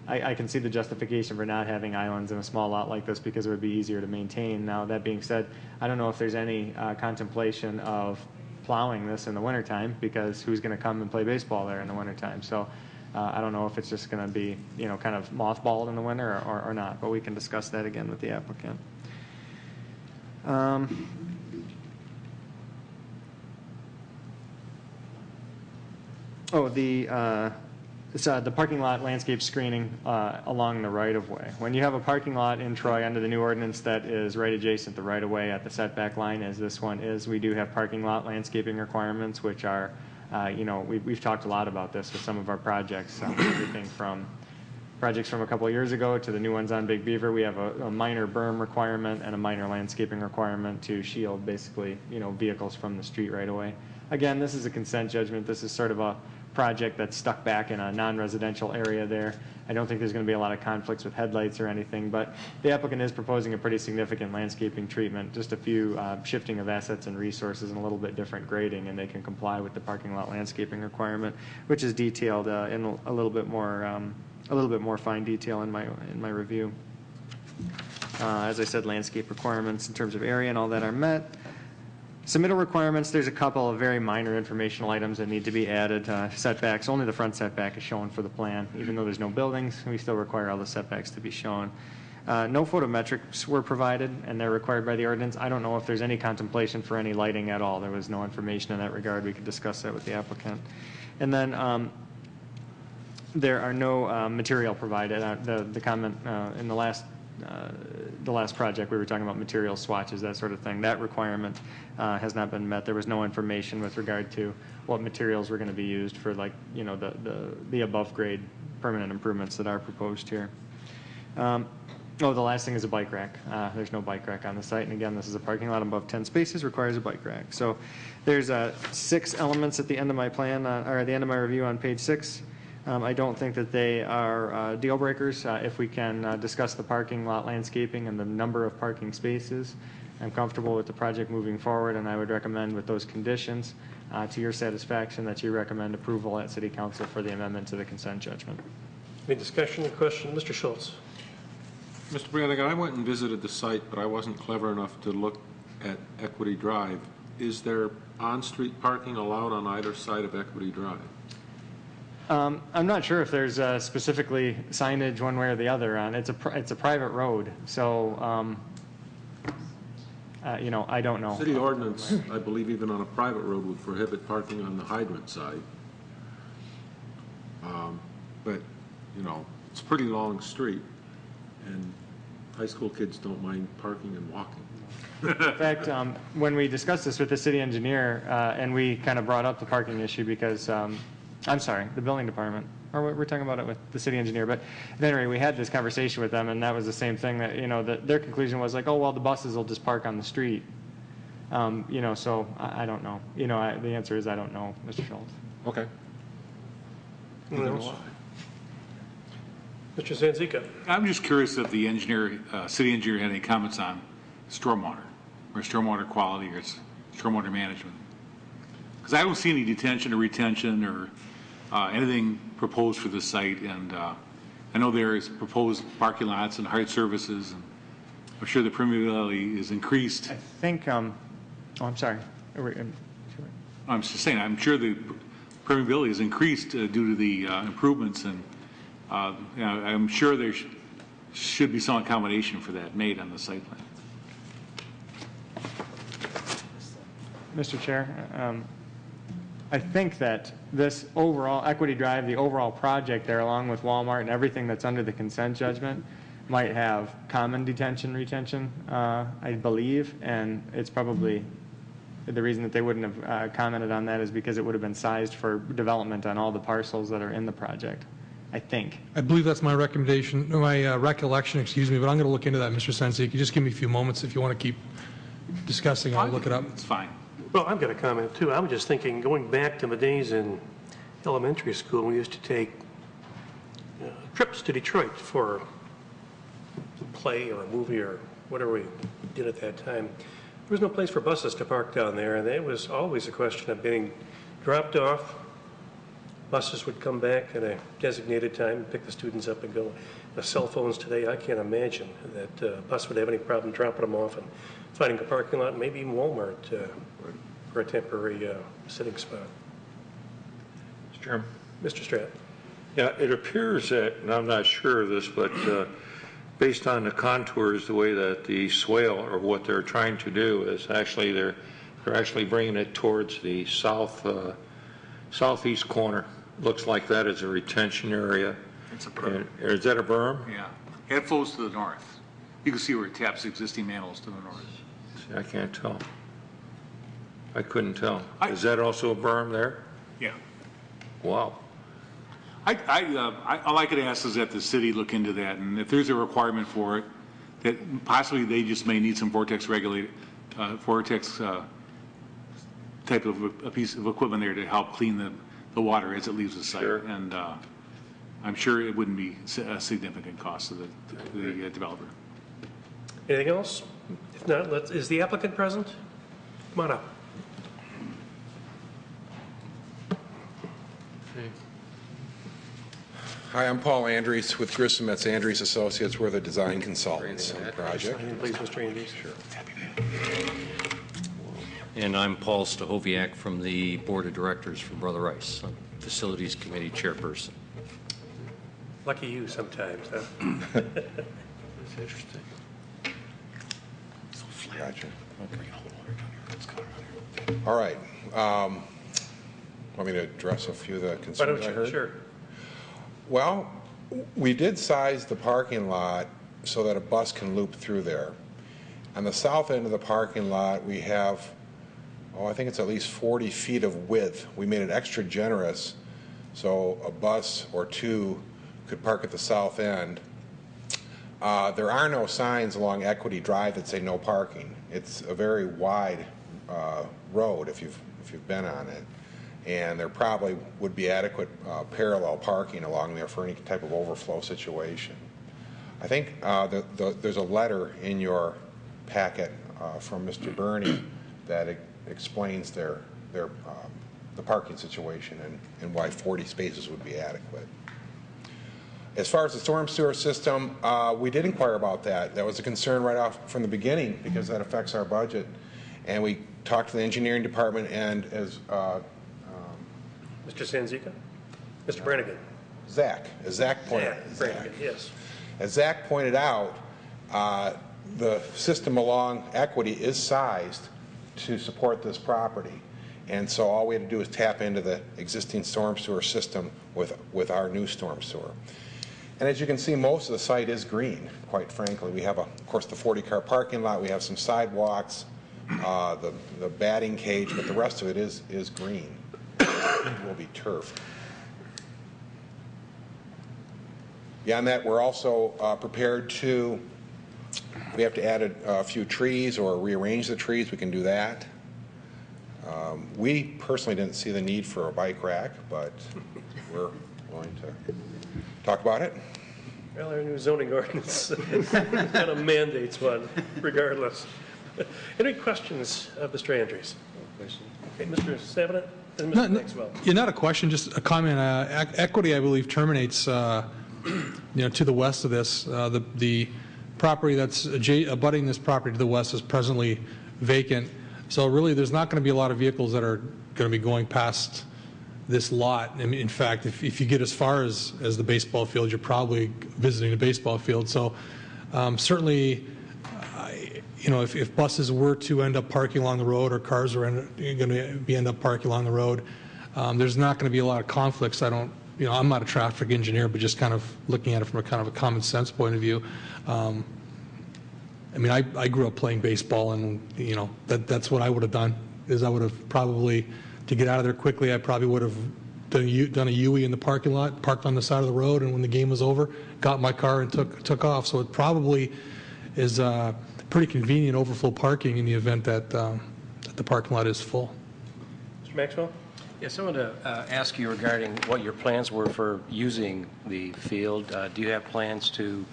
I can see the justification for not having islands in a small lot like this because it would be easier to maintain. Now, that being said, I don't know if there's any contemplation of plowing this in the wintertime because who's going to come and play baseball there in the wintertime? So I don't know if it's just going to be, kind of mothballed in the winter or not, but we can discuss that again with the applicant. The parking lot landscape screening along the right-of-way. When you have a parking lot in Troy under the new ordinance that is right adjacent to the right-of-way at the setback line, as this one is, we do have parking lot landscaping requirements, which are, we've talked a lot about this with some of our projects, everything from projects from a couple of years ago to the new ones on Big Beaver. We have a minor berm requirement and a minor landscaping requirement to shield basically, vehicles from the street right away. Again, this is a consent judgment. This is sort of a project that's stuck back in a non-residential area there. I don't think there's going to be a lot of conflicts with headlights or anything, but the applicant is proposing a pretty significant landscaping treatment, just a few shifting of assets and resources and a little bit different grading, and they can comply with the parking lot landscaping requirement, which is detailed in a little bit more fine detail in my review. As I said, landscape requirements in terms of area and all that are met. Submittal requirements, there's a couple of very minor informational items that need to be added. Setbacks, only the front setback is shown for the plan. Even though there's no buildings, we still require all the setbacks to be shown. No photometrics were provided, and they're required by the ordinance. I don't know if there's any contemplation for any lighting at all. There was no information in that regard. We could discuss that with the applicant. And then there are no material provided. The comment in the last project, we were talking about material swatches, that sort of thing. That requirement has not been met. There was no information with regard to what materials were going to be used for, like, the above grade permanent improvements that are proposed here. The last thing is a bike rack. There's no bike rack on the site, and again, this is a parking lot above 10 spaces, requires a bike rack. So there's 6 elements at the end of my plan, or at the end of my review on page 6. I don't think that they are deal breakers. If we can discuss the parking lot landscaping and the number of parking spaces, I'm comfortable with the project moving forward, and I would recommend with those conditions to your satisfaction that you recommend approval at City Council for the amendment to the consent judgment. Any discussion or question? Mr. Schultz. Mr. Brannigan, I went and visited the site, but I wasn't clever enough to look at Equity Drive. Is there on-street parking allowed on either side of Equity Drive? I'm not sure if there's specifically signage one way or the other on. It's a private road, so I don't know. City ordinance, I believe, even on a private road would prohibit parking on the hydrant side. But it's a pretty long street, and high school kids don't mind parking and walking. In fact, when we discussed this with the city engineer, and we kind of brought up the parking issue because. I'm sorry, the building department, or we're talking about it with the city engineer, but anyway, we had this conversation with them, and that was the same thing that, their conclusion was like, oh, well, the buses will just park on the street. So I don't know. The answer is I don't know, Mr. Schultz. Okay. Mr. Zanzica. I'm just curious if the city engineer had any comments on stormwater, or stormwater quality, or stormwater management. Because I don't see any detention or retention or anything proposed for the site, and I know there is proposed parking lots and height services, and I'm sure the permeability is increased. I think, I'm sorry. I'm just saying, I'm sure the permeability has increased due to the improvements, and you know, I'm sure there should be some accommodation for that made on the site plan. Mr. Chair, I think that this overall, Equity Drive, the overall project there, along with Walmart and everything that's under the consent judgment, might have common detention, retention, I believe, and it's probably, the reason that they wouldn't have commented on that is because it would have been sized for development on all the parcels that are in the project, I think. I believe that's my recommendation, my recollection, excuse me, but I'm going to look into that, Mr. Sensi. You can just give me a few moments if you want to keep discussing. I'll look it up. It's fine. Well, I've got a comment too. I was just thinking, going back to my days in elementary school, we used to take trips to Detroit for a play or a movie or whatever we did at that time. There was no place for buses to park down there, and it was always a question of being dropped off. Buses would come back at a designated time, pick the students up and go. The cell phones today, I can't imagine that a bus would have any problem dropping them off and finding a parking lot, maybe even Walmart for a temporary sitting spot. Mr. Chairman. Mr. Stratt. Yeah, it appears that, and I'm not sure of this, but based on the contours, the way that the swale, or what they're trying to do is actually they're actually bringing it towards the southeast corner. Looks like that is a retention area. It's a berm. Is that a berm? Yeah. It flows to the north. You can see where it taps existing manholes to the north. See, I can't tell. I couldn't tell. Is that also a berm there? Yeah. Wow. All I could ask is that the city look into that, and if there's a requirement for it, that possibly they just may need some vortex regulated, type of a piece of equipment there to help clean the water as it leaves the site. Sure. And I'm sure it wouldn't be a significant cost to the developer. Anything else? If not, is the applicant present? Come on up. Hi, I'm Paul Andrews with Grissom Metz Andrews Associates. We're the design consultants on the project. Please, Mr. Andrews. Sure. And I'm Paul Stahoviak from the Board of Directors for Brother Rice, Facilities Committee Chairperson. Lucky you sometimes, huh? That's interesting. Gotcha. All right. Want me to address a few of the concerns I heard? Sure. Well, we did size the parking lot so that a bus can loop through there. On the south end of the parking lot, we have, I think it's at least 40 feet of width. We made it extra generous so a bus or two could park at the south end. There are no signs along Equity Drive that say no parking. It's a very wide road if you've been on it, and there probably would be adequate parallel parking along there for any type of overflow situation. I think there's a letter in your packet from Mr. Burney that explains the parking situation and why 40 spaces would be adequate. As far as the storm sewer system, we did inquire about that. That was a concern right off from the beginning because that affects our budget. And we talked to the engineering department, and as Mr. Sanzica? Mr. Brannigan? Zach pointed Brannigan, yes. As Zach pointed out, the system along Equity is sized to support this property. And so all we had to do is tap into the existing storm sewer system with our new storm sewer. And as you can see, most of the site is green, quite frankly. We have, of course, the 40-car parking lot. We have some sidewalks, the batting cage, but the rest of it is green. It will be turf. Beyond that, we're also prepared to, if we have to add a few trees or rearrange the trees, we can do that. We personally didn't see the need for a bike rack, but we're willing to talk about it. Well, our new zoning ordinance kind of mandates one, regardless. Any questions of Mr. Andrews? Okay, Mr. Sabanet and Mr. Maxwell. Yeah, not a question, just a comment. Equity, I believe, terminates, to the west of this. The property that's abutting this property to the west is presently vacant. So really, there's not going to be a lot of vehicles that are going to be going past this lot. I mean, in fact, if you get as far as the baseball field, you're probably visiting a baseball field. So certainly, if buses were to end up parking along the road or cars are going to end up parking along the road, there's not going to be a lot of conflicts. I'm not a traffic engineer, but just kind of looking at it from a kind of a common sense point of view. I mean, I grew up playing baseball, and that's what I would have done. Is I would have probably, to get out of there quickly, I probably would have done a U-E in the parking lot, parked on the side of the road, and when the game was over, got in my car and took off. So it probably is pretty convenient overflow parking in the event that the parking lot is full. Mr. Maxwell? Yes, I want to ask you regarding what your plans were for using the field. Do you have plans to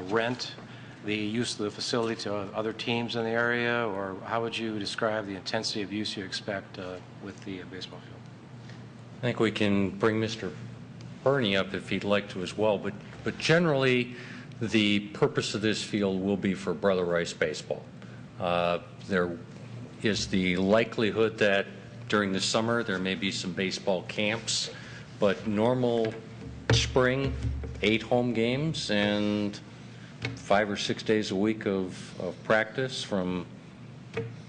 rent the use of the facility to other teams in the area, or how would you describe the intensity of use you expect with the baseball field? I think we can bring Mr. Bernie up if he'd like to as well, but generally the purpose of this field will be for Brother Rice baseball. There is the likelihood that during the summer there may be some baseball camps, but normal spring, 8 home games and 5 or 6 days a week of practice from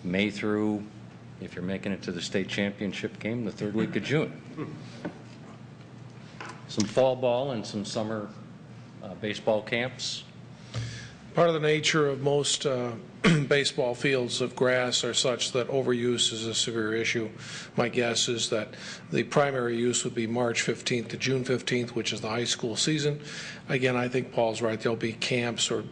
May through, if you're making it to the state championship game, the 3rd week of June. Some fall ball and some summer baseball camps. Part of the nature of most baseball fields of grass are such that overuse is a severe issue. My guess is that the primary use would be March 15th to June 15th, which is the high school season. Again, I think Paul's right. There'll be camps or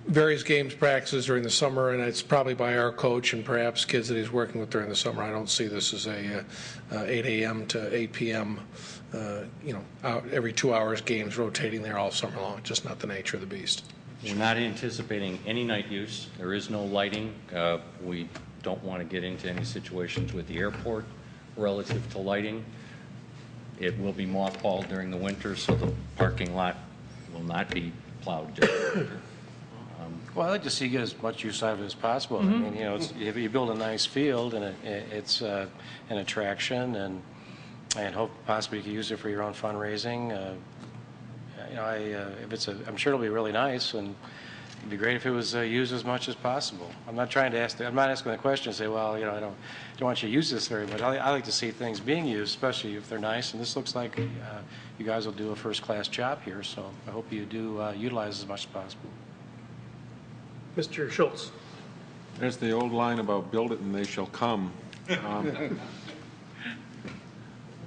various games practices during the summer, and it's probably by our coach and perhaps kids that he's working with during the summer. I don't see this as a 8 a.m. to 8 p.m. Out every 2 hours games rotating there all summer long. Just not the nature of the beast. We're not anticipating any night use. There is no lighting. We don't want to get into any situations with the airport relative to lighting. It will be mothballed during the winter, so the parking lot will not be plowed during the winter. Well, I'd like to see you get as much use out of it as possible. I mean, if you build a nice field and it's an attraction, and hope possibly you can use it for your own fundraising. I'm sure it'll be really nice, and it'd be great if it was used as much as possible. I'm not trying to I'm not asking the question and say, well, I don't want you to use this very much. I like to see things being used, especially if they're nice. And this looks like you guys will do a first-class job here. So I hope you do utilize as much as possible. Mr. Schultz. There's the old line about build it and they shall come.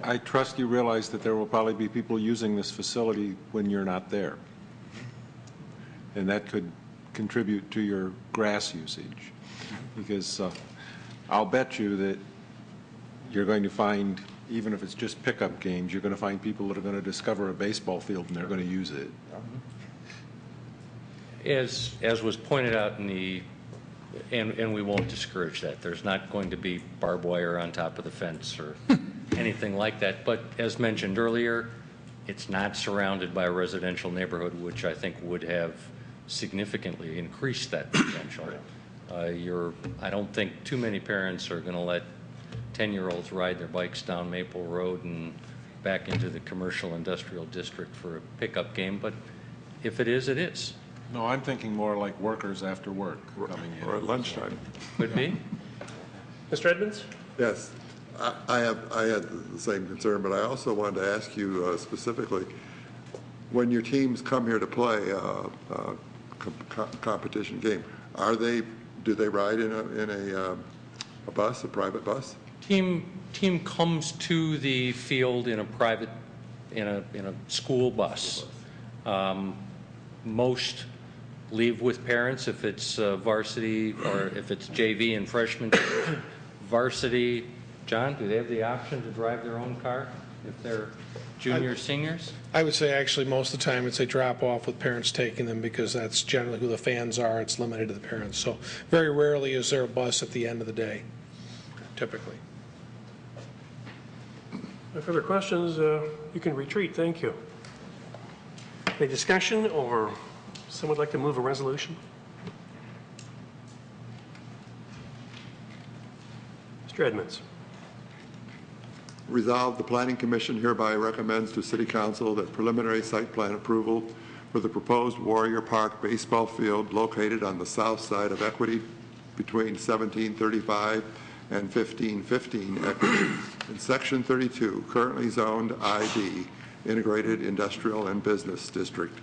I trust you realize that there will probably be people using this facility when you're not there. And that could contribute to your grass usage. Because I'll bet you that you're going to find, even if it's just pickup games, you're going to find people that are going to discover a baseball field and they're going to use it. As was pointed out in the, and we won't discourage that. There's not going to be barbed wire on top of the fence or anything like that. But as mentioned earlier, it's not surrounded by a residential neighborhood, which I think would have significantly increased that potential. I don't think too many parents are going to let 10-year-olds ride their bikes down Maple Road and back into the commercial industrial district for a pickup game. But if it is, it is. No, I'm thinking more like workers after work coming in. Or at lunchtime. Could be. Mr. Edmonds? Yes. I had the same concern, but I also wanted to ask you specifically, when your teams come here to play a competition game, do they ride in a bus, a private bus? Team comes to the field in a private, in a school bus. Most leave with parents if it's varsity, or if it's JV and freshman. Varsity, John, do they have the option to drive their own car if they're juniors, seniors? I would say actually most of the time it's a drop-off with parents taking them, because that's generally who the fans are. It's limited to the parents. So very rarely is there a bus at the end of the day, typically. No further questions. You can retreat. Thank you. Any discussion, or someone would like to move a resolution? Mr. Mr. Edmonds. Resolved, the Planning Commission hereby recommends to City Council that preliminary site plan approval for the proposed Warrior Park baseball field located on the south side of Equity between 1735 and 1515 Equity in Section 32, currently zoned ID, Integrated Industrial and Business District,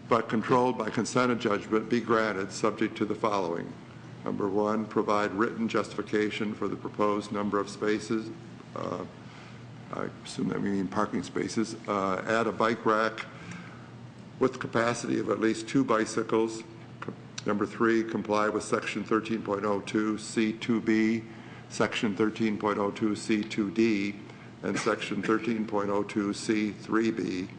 but controlled by consent of judgment, be granted subject to the following. Number one, provide written justification for the proposed number of spaces. I assume that we mean parking spaces. Add a bike rack with capacity of at least 2 bicycles. Number 3, comply with Section 13.02 C2B, Section 13.02 C2D, and Section 13.02 C3B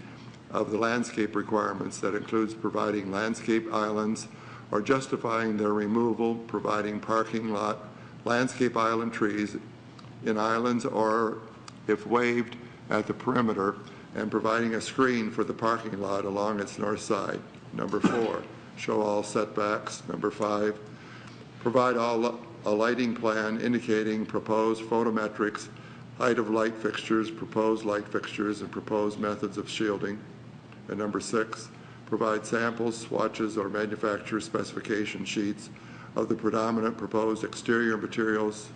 of the landscape requirements that includes providing landscape islands or justifying their removal, providing parking lot, landscape island trees in islands or, if waived, at the perimeter, and providing a screen for the parking lot along its north side. Number 4, show all setbacks. Number 5, provide a lighting plan indicating proposed photometrics, height of light fixtures, proposed light fixtures, and proposed methods of shielding. And number 6, provide samples, swatches, or manufacturer specification sheets of the predominant proposed exterior materials.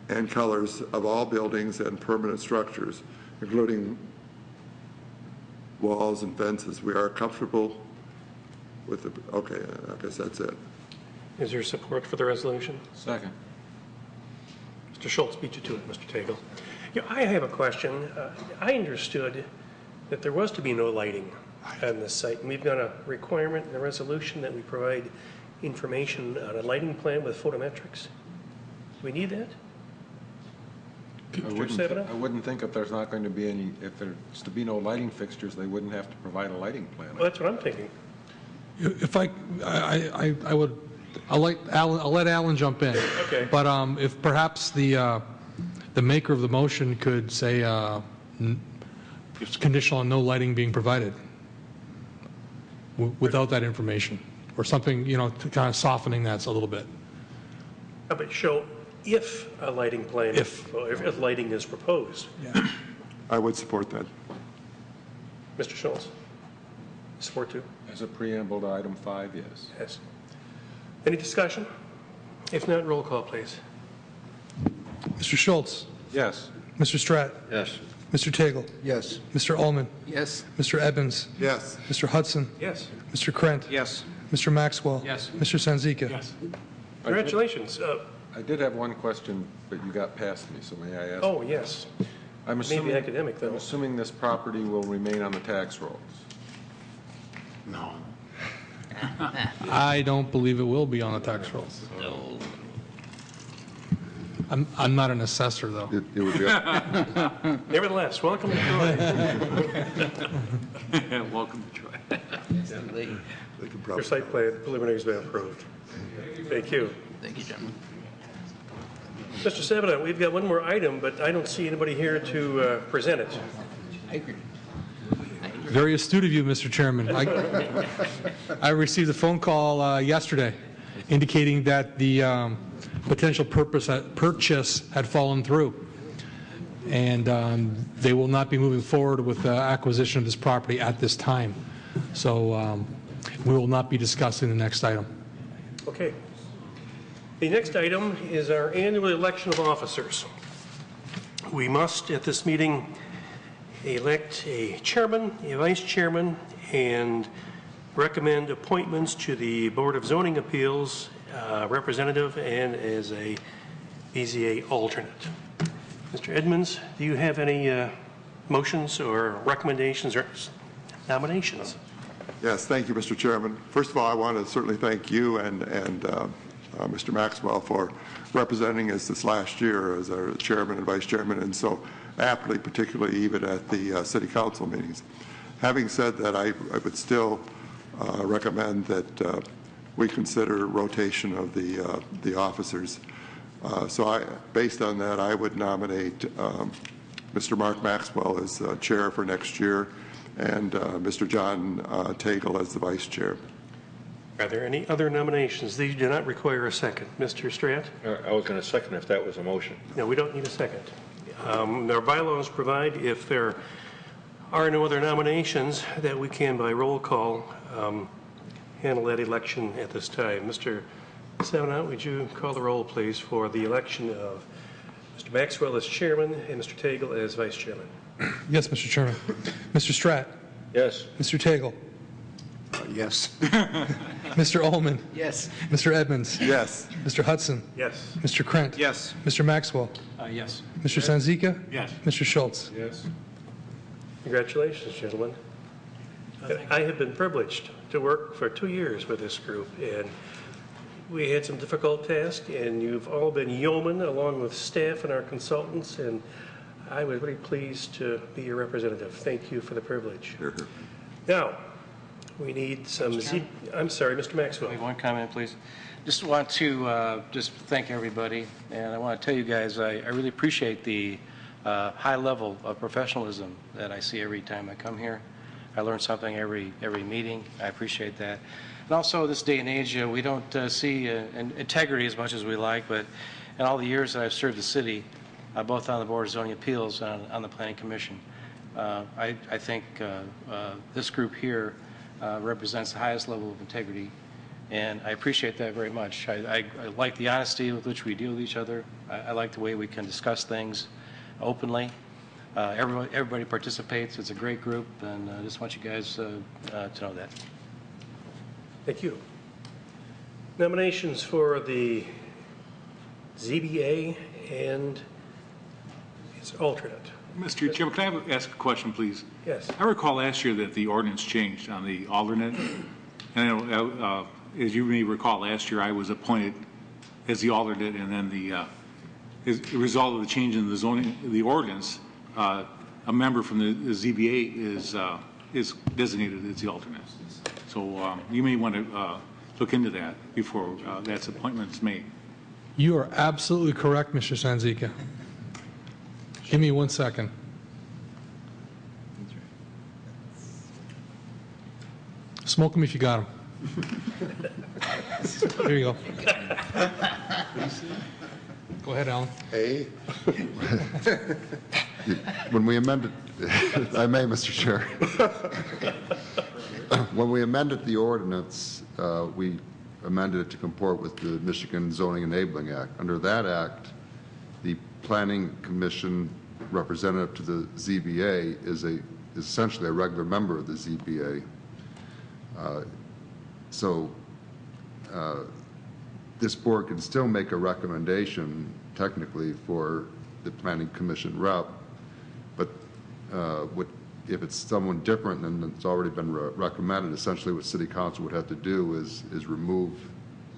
And colors of all buildings and permanent structures, including walls and fences. We are comfortable with the, okay, I guess that's it. Is there support for the resolution? Second. Mr. Schultz beat you to it, Mr. Tagle. Yeah, I have a question. I understood that there was to be no lighting on this site, and we've got a requirement in the resolution that we provide information on a lighting plan with photometrics. Do we need that? I wouldn't think if there's not going to be any, if there's to be no lighting fixtures, they wouldn't have to provide a lighting plan. Well, that's what I'm thinking. If I would, I'll let Alan jump in. Okay. But if perhaps the maker of the motion could say it's conditional on no lighting being provided without that information, or something, you know, to kind of softening that a little bit. How about show if a lighting plan, if lighting is proposed? Yeah. I would support that. Mr. Schultz, support too? As a preamble to item 5, yes. Yes. Any discussion? If not, roll call, please. Mr. Schultz? Yes. Mr. Stratt? Yes. Mr. Tagle? Yes. Mr. Ullman? Yes. Mr. Evans? Yes. Mr. Hudson? Yes. Mr. Krent? Yes. Mr. Maxwell? Yes. Mr. Sanzika? Yes. Congratulations. I did have one question, but you got past me, so may I ask? Oh, yes. I'm assuming, Maybe academic, though. I'm assuming this property will remain on the tax rolls. No. I don't believe it will be on the tax rolls. No. I'm not an assessor, though. It would be up. Nevertheless, welcome to Troy. Welcome to Troy. They could Your probably. site plan preliminary has been approved. Thank you. Thank you, gentlemen. Mr. Sabina, we've got one more item, but I don't see anybody here to present it. I agree. Very astute of you, Mr. Chairman. I received a phone call yesterday indicating that the potential purchase had fallen through, and they will not be moving forward with the acquisition of this property at this time. So we will not be discussing the next item. Okay. The next item is our annual election of officers. We must, at this meeting, elect a chairman, a vice chairman, and recommend appointments to the Board of Zoning Appeals representative and as a BZA alternate. Mr. Edmonds, do you have any motions or recommendations or nominations? Yes, thank you, Mr. Chairman. First of all, I want to certainly thank you and Mr. Maxwell for representing us this last year as our chairman and vice chairman, and so aptly, particularly even at the city council meetings. Having said that, I would still recommend that we consider rotation of the officers. So based on that, I would nominate Mr. Mark Maxwell as chair for next year and Mr. John Tagle as the vice chair. Are there any other nominations? These do not require a second. Mr. Stratt? I was going to second if that was a motion. No, we don't need a second. Our bylaws provide if there are no other nominations that we can, by roll call, handle that election at this time. Mr. Savanaugh, would you call the roll, please, for the election of Mr. Maxwell as chairman and Mr. Tagle as vice chairman? Yes, Mr. Chairman. Mr. Stratt? Yes. Mr. Tagle? Yes. Mr. Ullman? Yes. Mr. Edmonds? Yes. Mr. Hudson? Yes. Mr. Krent? Yes. Mr. Maxwell? Yes. Mr. Sanzika? Yes. Mr. Schultz? Yes. Congratulations, gentlemen. I have been privileged to work for 2 years with this group, and we had some difficult tasks, and you've all been yeomen along with staff and our consultants, and I was really pleased to be your representative. Thank you for the privilege. Now, we need some I'm sorry, Mr. Maxwell. One comment, please. Just want to just thank everybody, and I want to tell you guys I really appreciate the high level of professionalism that I see every time I come here. I learn something every meeting. I appreciate that. And also, this day and age, we don't see integrity as much as we like, but in all the years that I've served the city, both on the Board of Zoning Appeals and on the Planning Commission, I think this group here represents the highest level of integrity, and I appreciate that very much. I like the honesty with which we deal with each other. I like the way we can discuss things openly. Everybody participates. It's a great group, and I just want you guys to know that. Thank you. Nominations for the ZBA and its alternate. Mr. Chairman, can I ask a question, please? Yes. I recall last year that the ordinance changed on the alternate. And as you may recall, last year I was appointed as the alternate, and then as a result of the change in the zoning, the ordinance, a member from the ZBA is designated as the alternate. So you may want to look into that before that appointment is made. You are absolutely correct, Mr. Sanzika. Give me 1 second. Smoke them if you got them. Here you go. Go ahead, Alan. A. When we amended, I may, Mr. Chair. When we amended the ordinance, we amended it to comport with the Michigan Zoning Enabling Act. Under that act, the Planning Commission representative to the ZBA is essentially a regular member of the ZBA. So this board can still make a recommendation technically for the Planning Commission rep, but if it's someone different than it's already been recommended, essentially what City Council would have to do is remove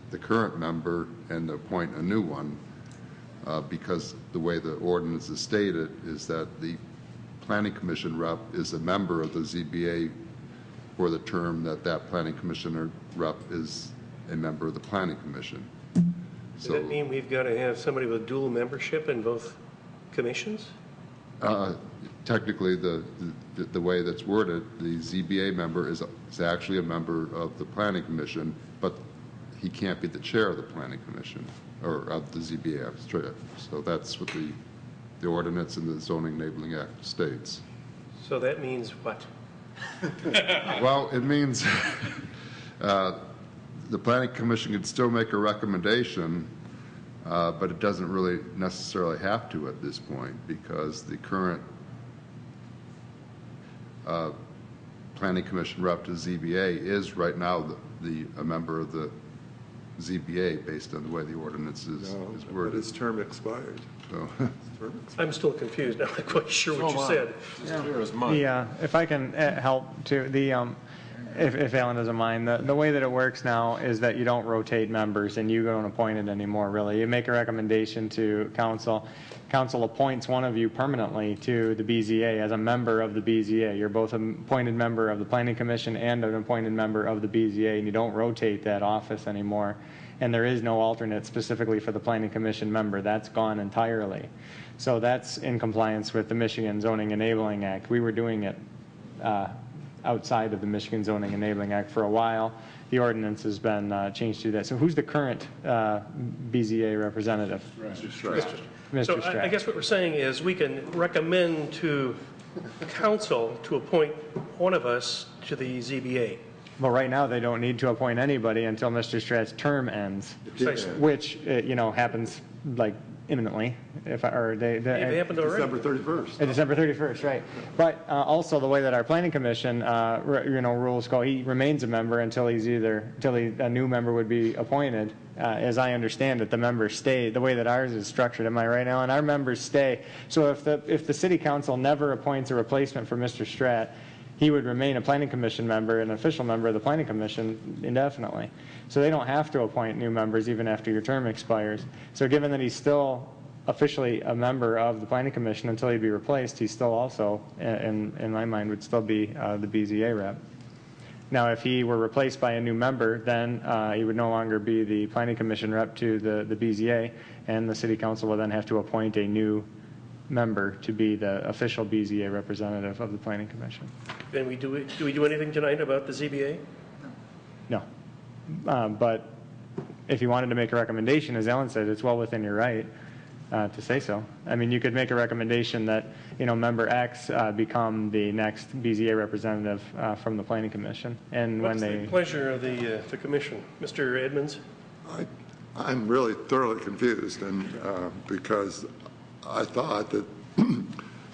the current member and appoint a new one, because the way the ordinance is stated is that the Planning Commission rep is a member of the ZBA for the term that that Planning Commissioner rep is a member of the Planning Commission. Does that mean we've got to have somebody with dual membership in both commissions? Technically, the way that's worded, the ZBA member is actually a member of the Planning Commission, but he can't be the chair of the Planning Commission or of the ZBA. So that's what the ordinance in the Zoning Enabling Act states. So that means what? Well, it means the Planning Commission can still make a recommendation, but it doesn't really necessarily have to at this point, because the current Planning Commission rep to ZBA is right now a member of the ZBA based on the way the ordinance is worded. But his term expired. So. I'm still confused. I'm not quite sure what you said. Yeah, if I can help too, if Alan doesn't mind, the way that it works now is that you don't rotate members and you don't appoint it anymore, really. You make a recommendation to council. Council appoints one of you permanently to the BZA as a member of the BZA. You're both an appointed member of the Planning Commission and an appointed member of the BZA, and you don't rotate that office anymore. And there is no alternate specifically for the Planning Commission member. That's gone entirely. So that's in compliance with the Michigan Zoning Enabling Act. We were doing it outside of the Michigan Zoning Enabling Act for a while, the ordinance has been changed to that. So who's the current BZA representative? Mr. So Stratt. I guess what we're saying is we can recommend to council to appoint one of us to the ZBA. Well, right now, they don't need to appoint anybody until Mr. Stratt's term ends, Precisely. which, happens like imminently. If It happened already. December 31st. December 31st, right. But also the way that our planning commission, rules go, he remains a member until a new member would be appointed. As I understand it, the members stay, the way that ours is structured, am I right, Alan? Our members stay. So if the city council never appoints a replacement for Mr. Stratt, he would remain a planning commission member, an official member of the planning commission indefinitely. So they don't have to appoint new members even after your term expires. So given that he's still officially a member of the planning commission until he'd be replaced, he still also, in my mind, would still be the BZA rep. Now, if he were replaced by a new member, then he would no longer be the planning commission rep to the BZA, and the city council will then have to appoint a new member to be the official BZA representative of the planning commission. Then do we do anything tonight about the ZBA? No. But if you wanted to make a recommendation, as Ellen said, it's well within your right to say so. I mean, you could make a recommendation that, member X become the next BZA representative from the planning commission. And What's the pleasure of the commission? Mr. Edmonds? I'm really thoroughly confused, and because I thought that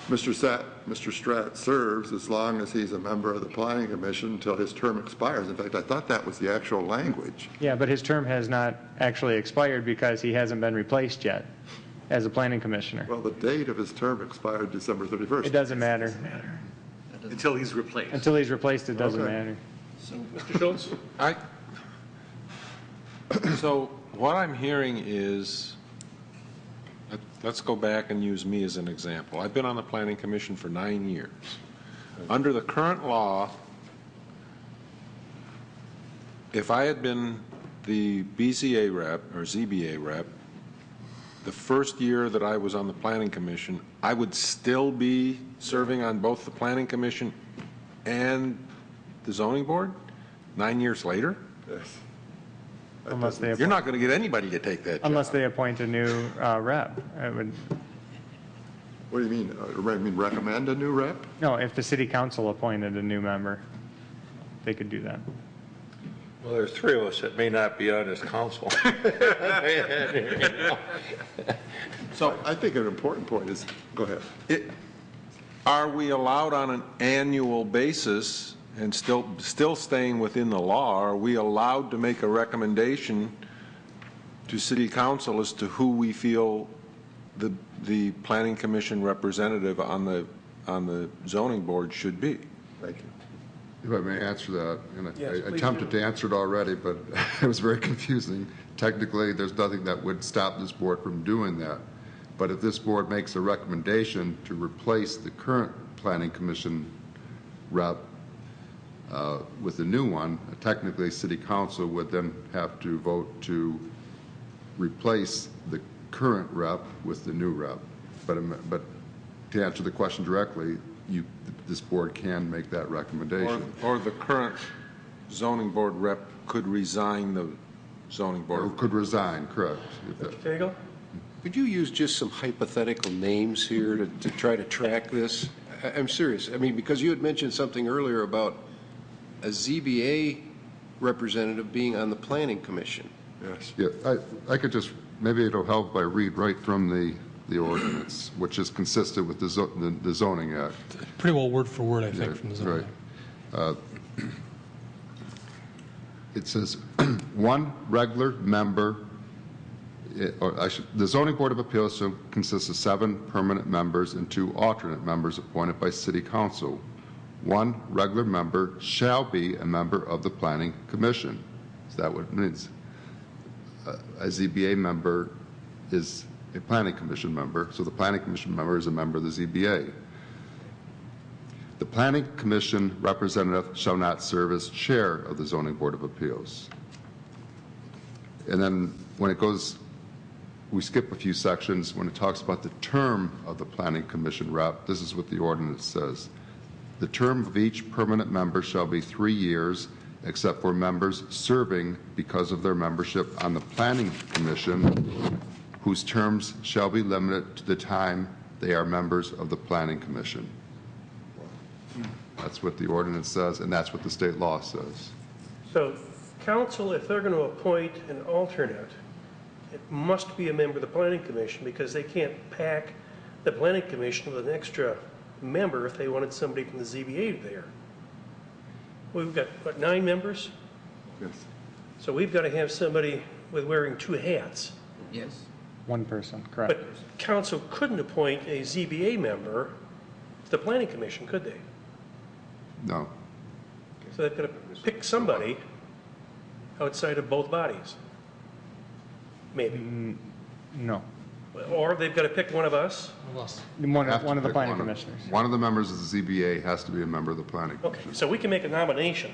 Mr. Stratt serves as long as he's a member of the Planning Commission until his term expires. In fact, I thought that was the actual language. Yeah, but his term has not actually expired because he hasn't been replaced yet as a planning commissioner. Well, the date of his term expired December 31st. It doesn't matter. Until he's replaced. Until he's replaced, it doesn't matter. Mr. Schultz? So what I'm hearing is, let's go back and use me as an example. I've been on the Planning Commission for 9 years. Under the current law, if I had been the BZA rep or ZBA rep, the first year that I was on the Planning Commission, I would still be serving on both the Planning Commission and the Zoning Board 9 years later? Yes. Unless they You're not going to get anybody to take that unless job. they appoint a new rep. What do you mean? Recommend a new rep? No, if the city council appointed a new member, they could do that. Well, there's three of us that may not be on this council. So I think an important point is, go ahead. Are we allowed on an annual basis, and still staying within the law, are we allowed to make a recommendation to city council as to who we feel the planning commission representative on the zoning board should be? Thank you. If I may answer that, and Yes, I please attempted do. to answer it already, but it was very confusing. Technically, there's nothing that would stop this board from doing that. But if this board makes a recommendation to replace the current planning commission rep with a new one, technically city council would then have to vote to replace the current rep with the new rep. But to answer the question directly, this board can make that recommendation. Or the current zoning board rep could resign the zoning board. Or could resign, correct. Mr. Cagle? Could you use just some hypothetical names here to try to track this? I'm serious. I mean, because you had mentioned something earlier about a ZBA representative being on the Planning Commission. Yes. Yeah, I could just, maybe it'll help if I read right from the ordinance, which is consistent with the zoning act. Pretty well word for word, I think, from the zoning. Right. It says, one regular member, the zoning board of appeals consists of 7 permanent members and 2 alternate members appointed by city council. One regular member shall be a member of the planning commission. Is that what it means? A ZBA member is a planning commission member, so the planning commission member is a member of the ZBA. The planning commission representative shall not serve as chair of the zoning board of appeals. And then when it goes, we skip a few sections when it talks about the term of the planning commission rep. This is what the ordinance says. The term of each permanent member shall be 3 years, except for members serving because of their membership on the Planning Commission, whose terms shall be limited to the time they are members of the Planning Commission. That's what the ordinance says, and that's what the state law says. So council, if they're going to appoint an alternate, it must be a member of the planning commission, because they can't pack the planning commission with an extra member if they wanted somebody from the ZBA there. We've got, what, 9 members? Yes. So we've got to have somebody with wearing 2 hats. Yes. One person, correct. But council couldn't appoint a ZBA member to the planning commission, could they? No. So they've got to pick somebody outside of both bodies. Maybe. No. Or they've got to pick one of us. One Have to of the pick planning one of- commissioners. One of the members of the ZBA has to be a member of the Planning Okay, Commission. so we can make a nomination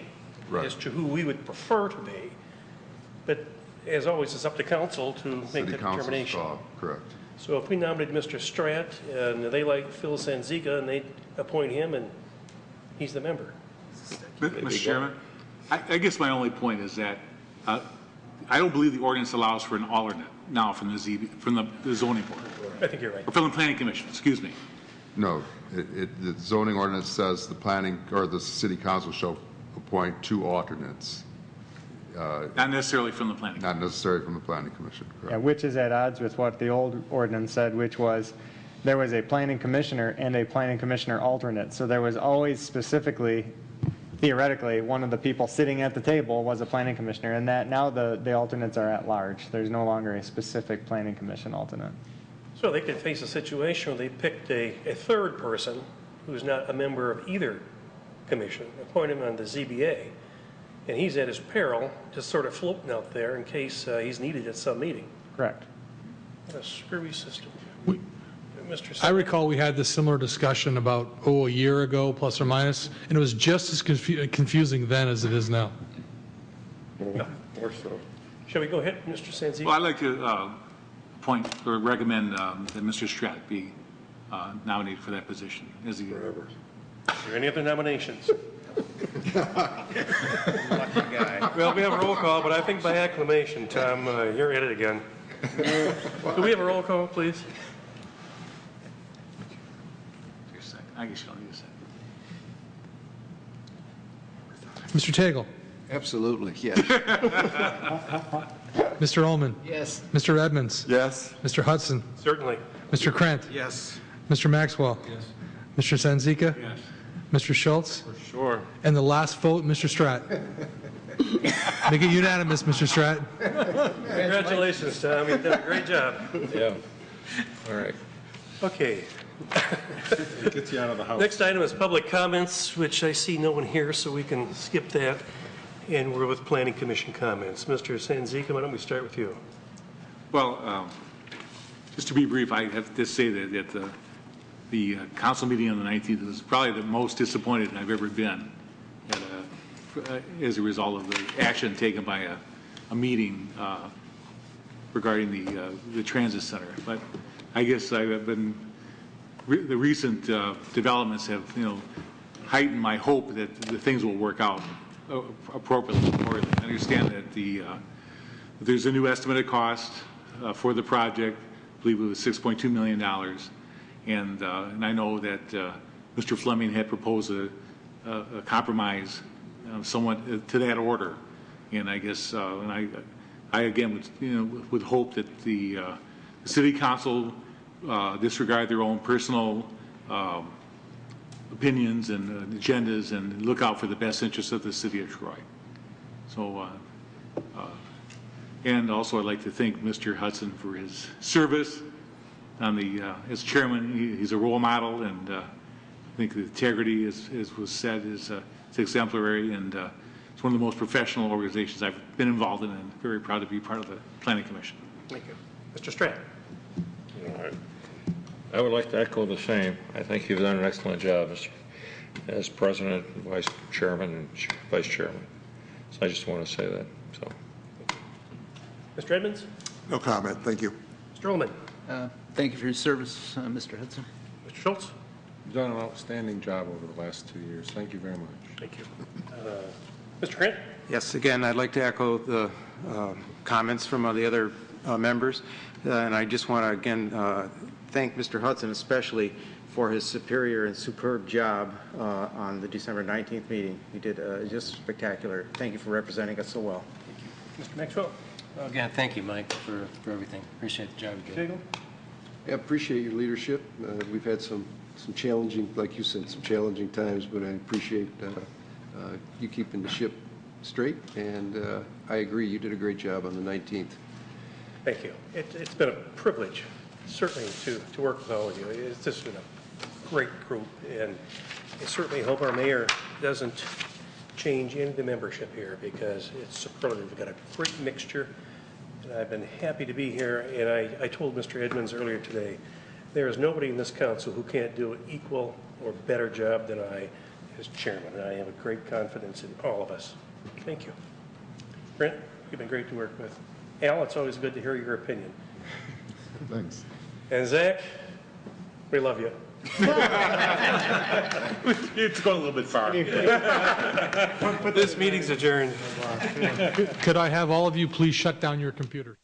Right. as to who we would prefer to be, but as always, it's up to council to make City that Council's determination. call, correct. So if we nominate Mr. Stratt, and they like Phil Sanzica, and they appoint him, and he's the member. Mr. Chairman, I guess my only point is that I don't believe the ordinance allows for an alternate now from the zoning board, I think you're right. or from the planning commission, excuse me. No, the zoning ordinance says the planning, or the city council shall appoint 2 alternates, Not necessarily from the planning. not necessarily from the Planning Commission, Yeah, correct? which is at odds with what the old ordinance said, which was there was a planning commissioner and a planning commissioner alternate. So there was always specifically, theoretically, one of the people sitting at the table was a planning commissioner, and that now the alternates are at large. There's no longer a specific planning commission alternate. So they could face a situation where they picked a third person who's not a member of either commission, appoint him on the ZBA, and he's at his peril, just sort of floating out there in case he's needed at some meeting. Correct. What a screwy system. Mr. I recall we had this similar discussion about, a year ago, plus or minus, and it was just as confusing then as it is now. Or so. Shall we go ahead, Mr. Sanzica? Well, I'd like to point or recommend that Mr. Stratt be nominated for that position as the. Are there any other nominations? Well, we have a roll call, but I think by acclamation, Tom, you're at it again. Do we have a roll call, please? I guess you don't need a second. Mr. Tagle. Absolutely, yes. Mr. Ullman. Yes. Mr. Edmonds. Yes. Mr. Hudson. Certainly. Mr. Krent. Yes. Mr. Maxwell. Yes. Mr. Sanzica. Yes. Mr. Schultz. Sure. And the last vote, Mr. Stratt. Make it unanimous, Mr. Stratt. Congratulations, Tom. You've done a great job. Yeah. All right. Okay. Gets you out of the house. Next item is public comments, which I see no one here, so we can skip that. And we're with Planning Commission comments. Mr. Sanzica, why don't we start with you? Well, just to be brief, I have to say that the council meeting on the 19th was probably the most disappointed I've ever been as a result of the action taken by a meeting regarding the transit center. But I guess I've been the recent developments have heightened my hope that the things will work out appropriately. I understand that there's a new estimated cost for the project. I believe it was $6.2 million, and I know that Mr. Fleming had proposed a compromise somewhat to that order, and I guess and I again would hope that the city council disregard their own personal opinions and agendas and look out for the best interests of the city of Troy. So, and also I'd like to thank Mr. Hudson for his service on as chairman. He's a role model, and I think the integrity, as was said, is exemplary, and it's one of the most professional organizations I've been involved in, and very proud to be part of the Planning Commission. Thank you. Mr. Stratt. All right. I would like to echo the same. I think you've done an excellent job as president, vice chairman, and vice chairman. So I just want to say that. So. Mr. Edmonds? No comment, thank you. Mr. Ullman? Thank you for your service, Mr. Hudson. Mr. Schultz? You've done an outstanding job over the last 2 years. Thank you very much. Thank you. Mr. Krent? Yes, again, I'd like to echo the comments from the other members, and I just want to again thank Mr. Hudson especially for his superior and superb job on the December 19th meeting. He did just spectacular. Thank you for representing us so well. Mr. Maxwell? Again, thank you, Mike, for everything. Appreciate the job you did. I appreciate your leadership. We've had some challenging, like you said, some challenging times, but I appreciate you keeping the ship straight, and I agree, you did a great job on the 19th. Thank you. It's been a privilege, certainly, to work with all of you. It's just been a great group, and I certainly hope our mayor doesn't change any of the membership here, because it's superlative. We've got a great mixture, and I've been happy to be here, and I told Mr. Edmonds earlier today, there is nobody in this council who can't do an equal or better job than I as chairman, and I have a great confidence in all of us. Thank you. Brent, you've been great to work with. Al, it's always good to hear your opinion. Thanks. And Zach, we love you. It's going a little bit far. This meeting's adjourned. Could I have all of you please shut down your computers?